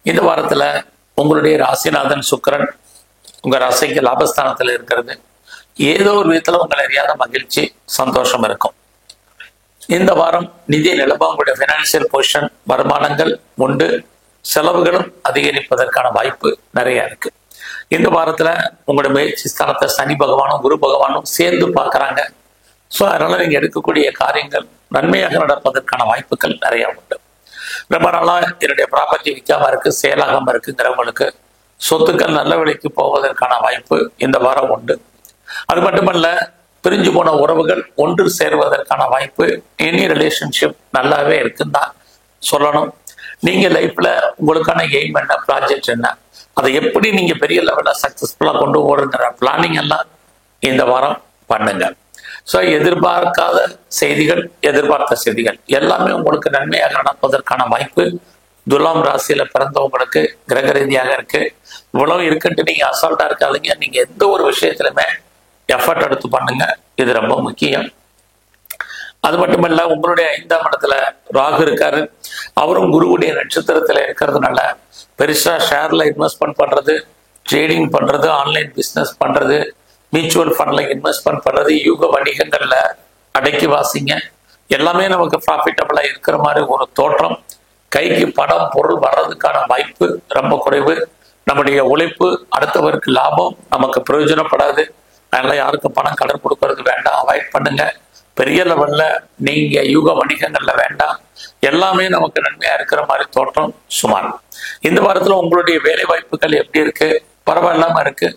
இந்த வாரத்துல உங்களுடைய ராசிநாதன் சுக்கிரன் உங்க ராசிக்கு லாபஸ்தானத்துல இருக்கிறது. ஏதோ ஒரு விதத்துல உங்களை அறியாத மகிழ்ச்சி, சந்தோஷம் இருக்கும். இந்த வாரம் நிதி நிலவ உங்களுடைய பைனான்சியல் பொசிஷன், வருமானங்கள் உண்டு. செலவுகளும் அதிகரிப்பதற்கான வாய்ப்பு நிறைய இருக்கு. இந்த வாரத்துல உங்களுடைய முயற்சி ஸ்தானத்தை சனி பகவானும் குரு பகவானும் சேர்ந்து பார்க்கறாங்க. ஸோ அதனால நீங்க எடுக்கக்கூடிய காரியங்கள் நன்மையாக நடப்பதற்கான வாய்ப்புகள் நிறைய உண்டு. ரொம்ப நாளா என்னுடைய ப்ராப்பர்ட்டி விற்காம இருக்கு, செயலாகாம இருக்குங்கிறவங்களுக்கு சொத்துக்கள் நல்ல விலைக்கு போவதற்கான வாய்ப்பு இந்த வாரம் உண்டு. அது மட்டுமல்ல, பிரிஞ்சு போன உறவுகள் ஒன்று சேருவதற்கான வாய்ப்பு, எனி ரிலேஷன்ஷிப் நல்லாவே இருக்குன்னு தான் சொல்லணும். நீங்க லைஃப்ல உங்களுக்கான எய்ம் என்ன, ப்ராஜெக்ட் என்ன, அதை எப்படி நீங்க பெரிய லெவல்ல சக்சஸ்ஃபுல்லா கொண்டு போடுங்கிற பிளானிங் எல்லாம் இந்த வாரம் பண்ணுங்க. ஸோ எதிர்பார்க்காத செய்திகள், எதிர்பார்த்த செய்திகள் எல்லாமே உங்களுக்கு நன்மையாக நடப்பதற்கான வாய்ப்பு துலாம் ராசியில பிறந்தவங்களுக்கு கிரக ரீதியாக இருக்கு. இவ்வளவு இருக்குன்ட்டு நீங்க அசால்ட்டா இருக்காதீங்க. நீங்க எந்த ஒரு விஷயத்திலுமே எஃபர்ட் எடுத்து பண்ணுங்க, இது ரொம்ப முக்கியம். அது மட்டுமல்ல, உங்களுடைய 5ஆம் இடத்துல ராகு இருக்காரு. அவரும் குருவுடைய நட்சத்திரத்துல இருக்கிறதுனால பெருசா ஷேர்ல இன்வெஸ்ட்மெண்ட் பண்றது, ட்ரேடிங் பண்றது, ஆன்லைன் பிசினஸ் பண்றது, மியூச்சுவல் ஃபண்ட்ல இன்வெஸ்ட்மெண்ட் பண்றது, யூக வணிகங்கள்ல அடக்கி வாசிங்க. எல்லாமே நமக்கு ப்ராஃபிட்டபிளா இருக்கிற மாதிரி ஒரு தோற்றம். கைக்கு பணம் பொருள் வர்றதுக்கான வாய்ப்பு ரொம்ப குறைவு. நம்முடைய உழைப்பு அடுத்தவருக்கு லாபம், நமக்கு பிரயோஜனப்படாது. அதனால யாருக்கும் பணம் கடன் கொடுக்கறது வேண்டாம், அவாய்ட் பண்ணுங்க. பெரிய லெவல்ல நீங்க யூக வணிகங்கள்ல வேண்டாம். எல்லாமே நமக்கு நன்மையா இருக்கிற மாதிரி தோற்றம் சுமார். இந்த வாரத்துல உங்களுடைய வேலை வாய்ப்புகள் எப்படி இருக்கு? பரவாயில்லாம இருக்கு.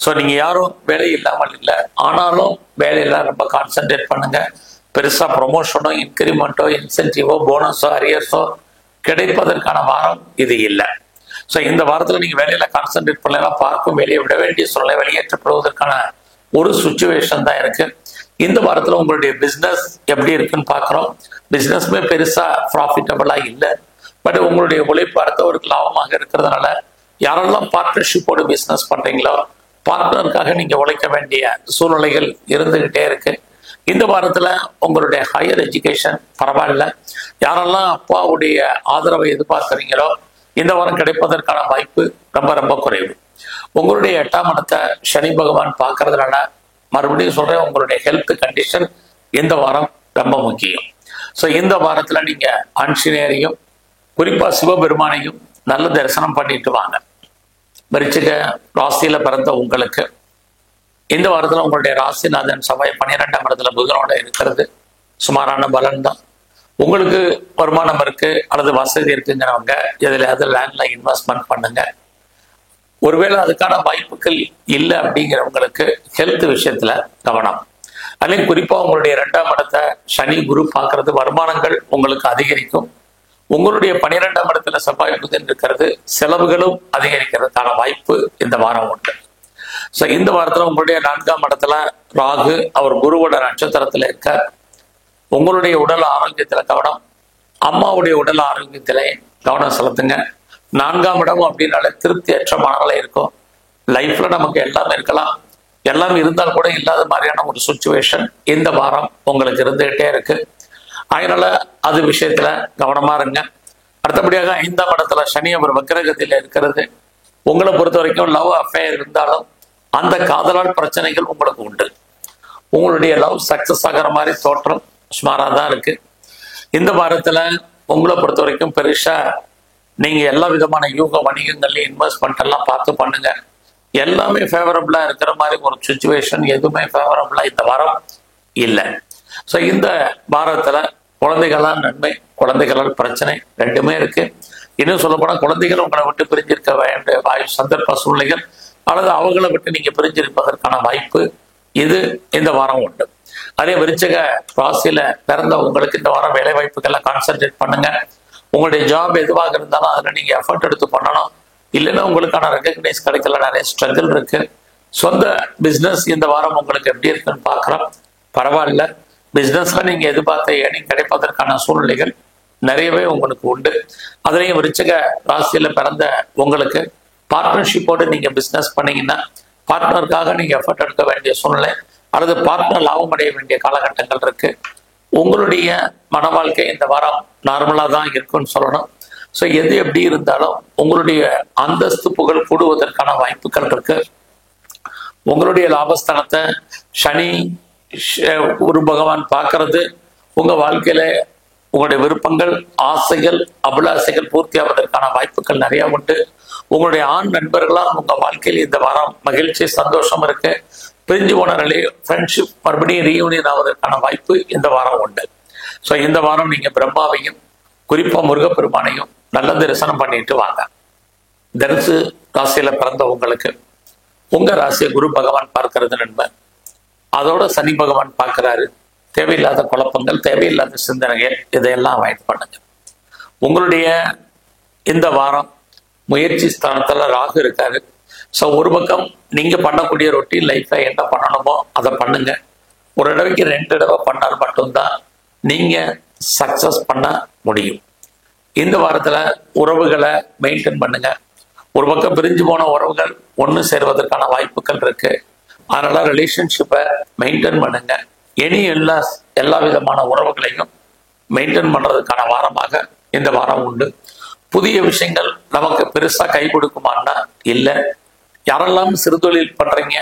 ஸோ நீங்க யாரும் வேலை இல்லாமல் இல்லை, ஆனாலும் வேலையில ரொம்ப கான்சென்ட்ரேட் பண்ணுங்க. பெருசா ப்ரொமோஷனோ இன்கிரிமெண்ட்டோ இன்சென்டிவோ போனஸோ அரியர்ஸோ கிடைப்பதற்கான வாரம் இது இல்லை. ஸோ இந்த வாரத்துல நீங்க வேலையில கான்சென்ட்ரேட் பண்ணலாம், பார்க்கும் வேலையை விட வேண்டிய சூழ்நிலை வெளியேற்றப்படுவதற்கான ஒரு சுச்சுவேஷன் தான் இருக்கு. இந்த வாரத்துல உங்களுடைய பிசினஸ் எப்படி இருக்குன்னு பாக்குறோம். பிசினஸ்மே பெருசா ப்ராஃபிட்டபிளா இல்லை. பட் உங்களுடைய உழைப்பு அடுத்தவருக்கு லாபமாக இருக்கிறதுனால யாரெல்லாம் பார்ட்னர்ஷிப்போடு பிசினஸ் பண்றீங்களோ பார்ட்னருக்காக நீங்க உழைக்க வேண்டிய சூழ்நிலைகள் இருந்துகிட்டே இருக்கு. இந்த வாரத்துல உங்களுடைய ஹையர் எஜுகேஷன் பரவாயில்ல. யாரெல்லாம் அப்பாவுடைய ஆதரவை எதிர்பார்க்குறீங்களோ இந்த வாரம் கிடைப்பதற்கான வாய்ப்பு ரொம்ப ரொம்ப குறைவு. உங்களுடைய 8ஆம் இடத்தை சனி பகவான் பார்க்கறதுனால மறுபடியும் சொல்றேன், உங்களுடைய ஹெல்த் கண்டிஷன் இந்த வாரம் ரொம்ப முக்கியம். ஸோ இந்த வாரத்துல நீங்க ஆஞ்சநேயரையும் குறிப்பா சிவபெருமானையும் நல்ல தரிசனம் பண்ணிட்டு வாங்க. விருச்சிக ராசியில பிறந்த உங்களுக்கு இந்த வாரத்துல உங்களுடைய ராசிநாதன் செவ்வாய் 12ஆம் இடத்துல புதனோட இருக்கிறது சுமாரான பலன் தான். உங்களுக்கு வருமானம் இருக்கு அல்லது வசதி இருக்குங்கிறவங்க எதுலையாவது லேண்ட்ல இன்வெஸ்ட்மெண்ட் பண்ணுங்க. ஒருவேளை அதுக்கான வாய்ப்புகள் இல்லை அப்படிங்கிறவங்களுக்கு ஹெல்த் விஷயத்துல கவனம். அதுலேயும் குறிப்பா உங்களுடைய 2ஆம் இடத்தை சனி குரு பார்க்கறது வருமானங்கள் உங்களுக்கு அதிகரிக்கும். உங்களுடைய 12ஆம் இடத்துல செவ்வாய் புதன் இருக்கிறது செலவுகளும் அதிகரிக்கிறதுக்கான வாய்ப்பு இந்த வாரம் உண்டு. ஸோ இந்த வாரத்துல உங்களுடைய 4ஆம் இடத்துல ராகு, அவர் குருவோட நட்சத்திரத்துல இருக்க. உங்களுடைய உடல் ஆரோக்கியத்துல கவனம், அம்மாவுடைய உடல் ஆரோக்கியத்தில கவனம் செலுத்துங்க. 4ஆம் இடம் அப்படின்னாலே திருப்தியற்ற மனநிலை இருக்கும். லைஃப்ல நமக்கு எல்லாமே இருக்கலாம், எல்லாம் இருந்தால் கூட இல்லாத மாதிரியான ஒரு சுச்சுவேஷன் இந்த வாரம் உங்களுக்கு இருந்துகிட்டே இருக்கு. அதனால அது விஷயத்துல கவனமா இருங்க. அடுத்தபடியாக 5ஆம் இடத்துல சனி அவர் வக்கிரகத்தில் இருக்கிறது. உங்களை பொறுத்த வரைக்கும் லவ் அஃபேர் இருந்தாலும் அந்த காதலால் பிரச்சனைகள் உங்களுக்கு உண்டு. உங்களுடைய லவ் சக்சஸ் ஆகிற மாதிரி தோற்றம் சுமாராக தான் இருக்கு. இந்த வாரத்துல உங்களை பொறுத்த வரைக்கும் பெருசா நீங்க எல்லா விதமான யூக வணிகங்கள்லையும் இன்வெஸ்ட்மெண்ட் எல்லாம் பார்த்து பண்ணுங்க. எல்லாமே ஃபேவரபிளா இருக்கிற மாதிரி ஒரு சுச்சுவேஷன் எதுவுமே ஃபேவரபிளா இந்த வாரம் இல்லை. ஸோ இந்த வாரத்துல குழந்தைகளால் நன்மை, குழந்தைகளால் பிரச்சனை ரெண்டுமே இருக்கு. இன்னும் சொல்லப்போனால் குழந்தைகள் உங்களை விட்டு பிரிஞ்சிருக்க வேண்டிய சந்தர்ப்ப சூழ்நிலைகள் அல்லது அவங்களை விட்டு நீங்க பிரிஞ்சிருப்பதற்கான வாய்ப்பு இது இந்த வாரம் உண்டு. அதே விருச்சிக ராசியில பிறந்த உங்களுக்கு இந்த வாரம் வேலை வாய்ப்புக்கெல்லாம் கான்சென்ட்ரேட் பண்ணுங்க. உங்களுடைய ஜாப் எதுவாக இருந்தாலும் அதுல நீங்க எஃபர்ட் எடுத்து பண்ணணும். இல்லைன்னா உங்களுக்கான ரெகக்னைஸ் கிடைக்கல, நிறைய ஸ்ட்ரகிள் இருக்கு. சொந்த பிசினஸ் இந்த வாரம் உங்களுக்கு எப்படி இருக்குன்னு பார்க்கலாம். பரவாயில்ல, பிசினஸ்ல நீங்க எதிர்பார்த்த ஏர்னிங் கிடைப்பதற்கான சூழ்நிலைகள் நிறையவே உங்களுக்கு உண்டு. அதுலேயும் விருச்சிக ராசியில பிறந்த உங்களுக்கு பார்ட்னர்ஷிப்போடு நீங்க பிசினஸ் பண்ணீங்கன்னா பார்ட்னருக்காக நீங்க எஃபர்ட் எடுக்க வேண்டிய சூழ்நிலை அல்லது பார்ட்னர் லாபம் அடைய வேண்டிய காலகட்டங்கள் இருக்கு. உங்களுடைய மன வாழ்க்கை இந்த வாரம் நார்மலா தான் இருக்குன்னு சொல்லணும். ஸோ எது எப்படி இருந்தாலும் உங்களுடைய அந்தஸ்து புகழ் கூடுவதற்கான வாய்ப்புகள் இருக்கு. உங்களுடைய லாபஸ்தானத்தை சனி குரு பகவான் பார்க்கறது உங்க வாழ்க்கையில உங்களுடைய விருப்பங்கள், ஆசைகள், அபிலாசைகள் பூர்த்தி ஆவதற்கான வாய்ப்புகள் நிறைய உண்டு. உங்களுடைய ஆண் நண்பர்களால் உங்க வாழ்க்கையில் இந்த வாரம் மகிழ்ச்சி, சந்தோஷம் இருக்கு. பிரிஞ்சு போன ஃப்ரெண்ட்ஷிப் மறுபடியும் ரீயூனியன் ஆவதற்கான வாய்ப்பு இந்த வாரம் உண்டு. ஸோ இந்த வாரம் நீங்க பிரம்மாவையும் குறிப்பா முருகப்பெருமானையும் நல்ல தரிசனம் பண்ணிட்டு வாங்க. தனுசு ராசியில பிறந்த உங்களுக்கு உங்க ராசியை குரு பகவான் பார்க்கிறது நண்பர். அதோட சனி பகவான் பார்க்கிறாரு. தேவையில்லாத குழப்பங்கள், தேவையில்லாத சிந்தனைகள், இதையெல்லாம் அவாய்ட் பண்ணுங்க. உங்களுடைய இந்த வாரம் முயற்சி ஸ்தானத்துல ராகு இருக்காரு. ஸோ ஒரு பக்கம் நீங்க பண்ணக்கூடிய ரொட்டீன் லைஃப்ல என்ன பண்ணணுமோ அதை பண்ணுங்க. ஒரு தடவைக்கு 2 தடவை பண்ணால் மட்டும்தான் நீங்க சக்சஸ் பண்ண முடியும். இந்த வாரத்துல உறவுகளை மெயின்டைன் பண்ணுங்க. ஒரு பக்கம் பிரிஞ்சு போன உறவுகள் ஒன்று சேர்வதற்கான வாய்ப்புகள் இருக்கு. அதனால ரிலேஷன்ஷிப்பை மெயின்டைன் பண்ணுங்க. எல்லா விதமான உறவுகளையும் மெயின்டைன் பண்றதுக்கான வாரமாக இந்த வாரம் உண்டு. புதிய விஷயங்கள் நமக்கு பெருசா கை கொடுக்குமான்னா இல்லை. யாரெல்லாம் சிறு தொழில் பண்றீங்க,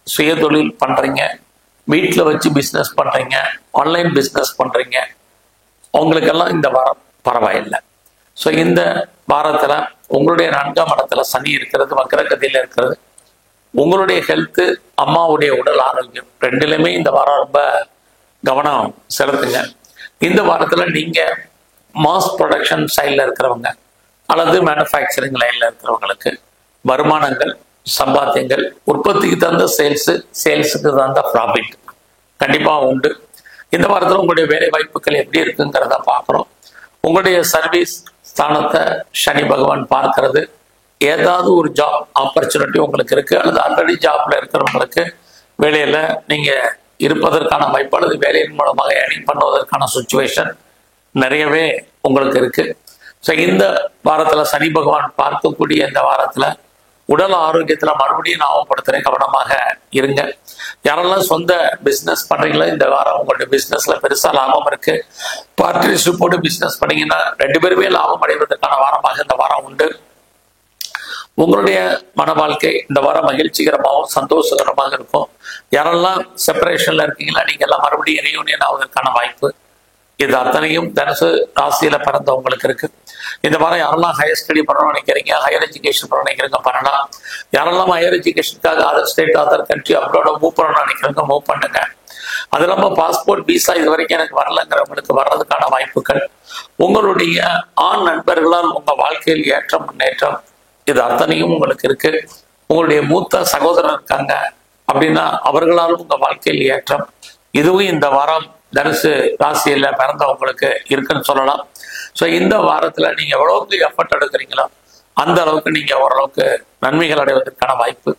சுய தொழில் பண்றீங்க, வீட்டில் வச்சு பிஸ்னஸ் பண்றீங்க, ஆன்லைன் பிஸ்னஸ் பண்றீங்க, அவங்களுக்கெல்லாம் இந்த வாரம் பரவாயில்லை. ஸோ இந்த வாரத்துல உங்களுடைய 4ஆம் இடத்துல சனி இருக்கிறது, வக்கரகதியில இருக்கிறது. உங்களுடைய ஹெல்த்து, அம்மாவுடைய உடல் ஆரோக்கியம் ரெண்டுலையுமே இந்த வாரம் ரொம்ப கவனம் செலுத்துங்க. இந்த வாரத்துல நீங்க மாஸ் ப்ரொடக்ஷன் சைட்ல இருக்கிறவங்க அல்லது மேனுஃபேக்சரிங் லைன்ல இருக்கிறவங்களுக்கு வருமானங்கள், சம்பாத்தியங்கள், உற்பத்திக்கு தகுந்த சேல்ஸுக்கு தகுந்த ப்ராஃபிட் கண்டிப்பா உண்டு. இந்த வாரத்தில் உங்களுடைய வேலை வாய்ப்புகள் எப்படி இருக்குங்கிறத பார்க்குறோம். உங்களுடைய சர்வீஸ் ஸ்தானத்தை சனி பகவான் பார்க்கறது. ஏதாவது ஒரு ஜாப் ஆப்பர்ச்சுனிட்டி உங்களுக்கு இருக்கு, அல்லது ஆல்ரெடி ஜாப்ல இருக்கிறவங்களுக்கு வேலையில நீங்க இருப்பதற்கான வாய்ப்பு அல்லது வேலையின் மூலமாக ஏர்னிங் பண்ணுவதற்கான சுச்சுவேஷன் நிறையவே உங்களுக்கு இருக்கு. ஸோ இந்த வாரத்துல சனி பகவான் பார்க்கக்கூடிய இந்த வாரத்துல உடல் ஆரோக்கியத்துல மறுபடியும் ஞாபகப்படுத்துறேன், கவனமாக இருங்க. யாரெல்லாம் சொந்த பிசினஸ் பண்றீங்களோ இந்த வாரம் உங்களுடைய பிசினஸ்ல பெருசா லாபம் இருக்கு. பார்ட்னர்ஷிப் போட்டு பிசினஸ் பண்ணீங்கன்னா 2 பேருமே லாபம் அடைவதற்கான வாரமாக இந்த வாரம் உண்டு. உங்களுடைய மன வாழ்க்கை இந்த வாரம் மகிழ்ச்சிகரமாகவும் சந்தோஷகரமாக இருக்கும். யாரெல்லாம் செப்பரேஷன்ல இருக்கீங்களா, நீங்க எல்லாம் மறுபடியும் ரீயூனியன் ஆவதற்கான வாய்ப்பு இது அத்தனையும் தனுசு ராசியில பிறந்தவங்களுக்கு இருக்கு. இந்த வாரம் யாரெல்லாம் ஹையர் ஸ்டடி பண்ணணும்னு நினைக்கிறீங்க, ஹையர் எஜுகேஷன் பண்ண நினைக்கிறீங்க பண்ணலாம். யாரெல்லாம் ஹையர் எஜுகேஷனுக்காக other state, other country, abroad move பண்ணணும்னு நினைக்கிறவங்க மூவ் பண்ணுங்க. அது இல்லாமல் பாஸ்போர்ட், விசா இது வரைக்கும் எனக்கு வரலங்கிறவங்களுக்கு வர்றதுக்கான வாய்ப்புகள். உங்களுடைய ஆண் நண்பர்களால் உங்க வாழ்க்கையில் ஏற்றம், முன்னேற்றம் இது அத்தனையும் உங்களுக்கு இருக்கு. உங்களுடைய மூத்த சகோதரர் இருக்காங்க அப்படின்னா அவர்களால் உங்க வாழ்க்கையில் ஏற்றம் இதுவும் இந்த வாரம் தனுசு ராசியில பிறந்தவங்களுக்கு இருக்குன்னு சொல்லலாம். ஸோ இந்த வாரத்துல நீங்க எவ்வளவுக்கு எஃபர்ட் எடுக்கிறீங்களோ அந்த அளவுக்கு நீங்க ஓரளவுக்கு நன்மைகள் அடைவதற்கான வாய்ப்பு.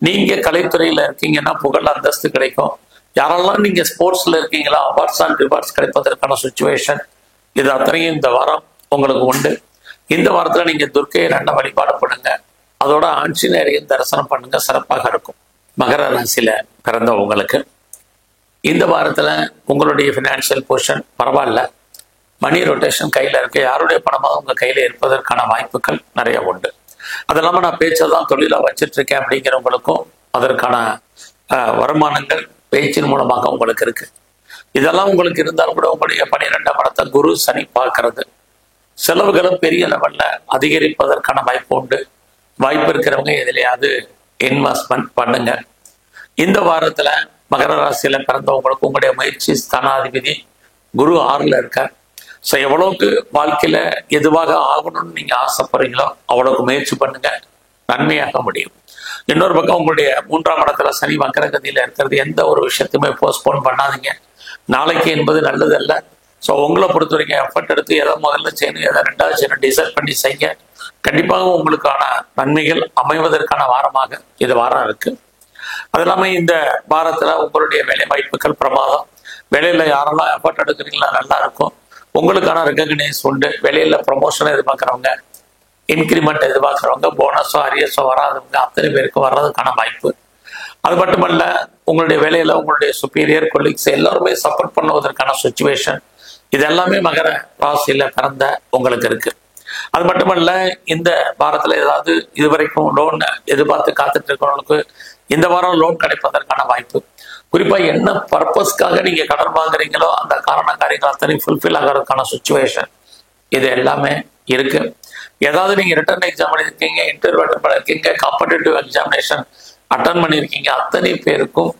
நீங்க கலைத்துறையில இருக்கீங்கன்னா புகழ், அந்தஸ்து கிடைக்கும். யாரெல்லாம் நீங்க ஸ்போர்ட்ஸ்ல இருக்கீங்களா, அவார்ட்ஸ் அண்ட் ரிவார்ட்ஸ் கிடைப்பதற்கான சுச்சுவேஷன் இது அத்தனையும் இந்த வாரம் உங்களுக்கு உண்டு. இந்த வாரத்துல நீங்க துர்க்கையை நல்ல வழிபாடு பண்ணுங்க. அதோட ஆஞ்சநேயரையும் தரிசனம் பண்ணுங்க, சிறப்பாக இருக்கும். மகர ராசியில பிறந்த உங்களுக்கு இந்த வாரத்துல உங்களுடைய பினான்சியல் பொசிஷன் பரவாயில்ல. மணி ரொட்டேஷன் கையில இருக்கு. யாருடைய பணமாக உங்க கையில இருப்பதற்கான வாய்ப்புகள் நிறைய உண்டு. அது இல்லாம நான் பேச்சதான் தொழிலா வச்சிட்டு இருக்கேன் அப்படிங்கிறவங்களுக்கும் அதற்கான வருமானங்கள் பேச்சின் மூலமாக உங்களுக்கு இருக்கு. இதெல்லாம் உங்களுக்கு இருந்தாலும் கூட உங்களுடைய 12ஆம் இடத்தை குரு சனி பார்க்கறது செலவுகளும் பெரிய லெவல்ல அதிகரிப்பதற்கான வாய்ப்பு உண்டு. வாய்ப்பு இருக்கிறவங்க எதுலையாவது இன்வெஸ்ட்மெண்ட் பண்ணுங்க. இந்த வாரத்துல மகர ராசியில பிறந்தவங்களுக்கு உங்களுடைய முயற்சி ஸ்தானாதிபதி குரு 6ல இருக்கார். ஸோ எவ்வளவுக்கு வாழ்க்கையில எதுவாக ஆகணும்னு நீங்க ஆசைப்படுறீங்களோ அவ்வளவுக்கு முயற்சி பண்ணுங்க, நன்மையாக முடியும். இன்னொரு பக்கம் உங்களுடைய 3ஆம் இடத்துல சனி வக்கரகதியில இருக்கிறது. எந்த ஒரு விஷயத்தையுமே போஸ்ட்போன் பண்ணாதீங்க. நாளைக்கு என்பது நல்லது அல்ல. ஸோ உங்களை பொறுத்த வரைக்கும் எஃபர்ட் எடுத்து எதை முதல்ல செய்யணும், எதை 2வது செய்யணும் டிசைட் பண்ணி செய்ய. கண்டிப்பாக உங்களுக்கான நன்மைகள் அமைவதற்கான வாரமாக இது வாரம் இருக்கு. அது இல்லாம இந்த வாரத்துல உங்களுடைய வேலை வாய்ப்புகள் பிரமாதம். வேலையில யாரெல்லாம் எஃபர்ட் எடுக்கிறீங்களா நல்லா இருக்கும். உங்களுக்கான ரெகக்னைஸ் உண்டு. வேலையில ப்ரொமோஷன் எதிர்பார்க்குறவங்க, இன்க்ரிமெண்ட் எதிர்பார்க்குறவங்க, போனஸோ அரியஸோ வராதவங்க அத்தனை பேருக்கு வர்றதுக்கான வாய்ப்பு. அது மட்டுமல்ல உங்களுடைய வேலையில உங்களுடைய சுப்பீரியர் கொலீக்ஸ் எல்லாருமே சப்போர்ட் பண்ணுவதற்கான சுச்சுவேஷன் இது எல்லாமே மகர ராசியில பிறந்த உங்களுக்கு இருக்கு. அது மட்டுமல்ல இந்த வாரத்துல ஏதாவது இதுவரைக்கும் லோன் எதிர்பார்த்து காத்துட்டு இருக்கிறவங்களுக்கு இந்த வாரம் லோன் கிடைப்பதற்கான வாய்ப்பு. குறிப்பா என்ன பர்பஸ்க்காக நீங்க கடன் வாங்குறீங்களோ அந்த காரண காரியங்கள் அத்தனை ஃபுல்ஃபில் ஆகிறதுக்கான சுச்சுவேஷன் இது எல்லாமே இருக்கு. ஏதாவது நீங்க ரிட்டர்ன் எக்ஸாம் பண்ணியிருக்கீங்க, இன்டர்வியூ அட்டன் பண்ணிருக்கீங்க, காம்படிட்டிவ் எக்ஸாமினேஷன் அட்டன் பண்ணியிருக்கீங்க, அத்தனை பேருக்கும்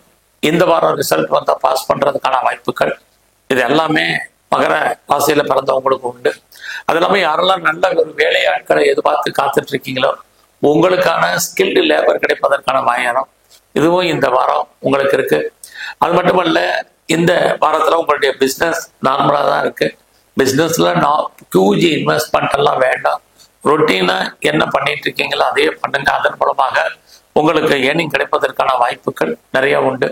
இந்த வாரம் ரிசல்ட் வந்தா பாஸ் பண்றதுக்கான வாய்ப்புகள் இது எல்லாமே மகர ராசியில பிறந்தவங்களுக்கு உண்டு. அது இல்லாமல் யாரெல்லாம் நல்ல ஒரு வேலையாட்களை எதிர்பார்த்து காத்துட்டு இருக்கீங்களோ உங்களுக்கான ஸ்கில்டு லேபர் கிடைப்பதற்கான வாயாரம் இதுவும் இந்த வாரம் உங்களுக்கு இருக்கு. அது மட்டுமல்ல, இந்த வாரத்துல உங்களுடைய பிஸ்னஸ் நார்மலா தான் இருக்கு. பிஸ்னஸ்ல ஹியூஜ் இன்வெஸ்ட்மெண்ட் எல்லாம் வேண்டாம். ரொட்டீனா என்ன பண்ணிட்டு இருக்கீங்களோ அதையே பண்ணுங்க. அதன் மூலமாக உங்களுக்கு ஏர்னிங் கிடைப்பதற்கான வாய்ப்புகள் நிறைய உண்டு.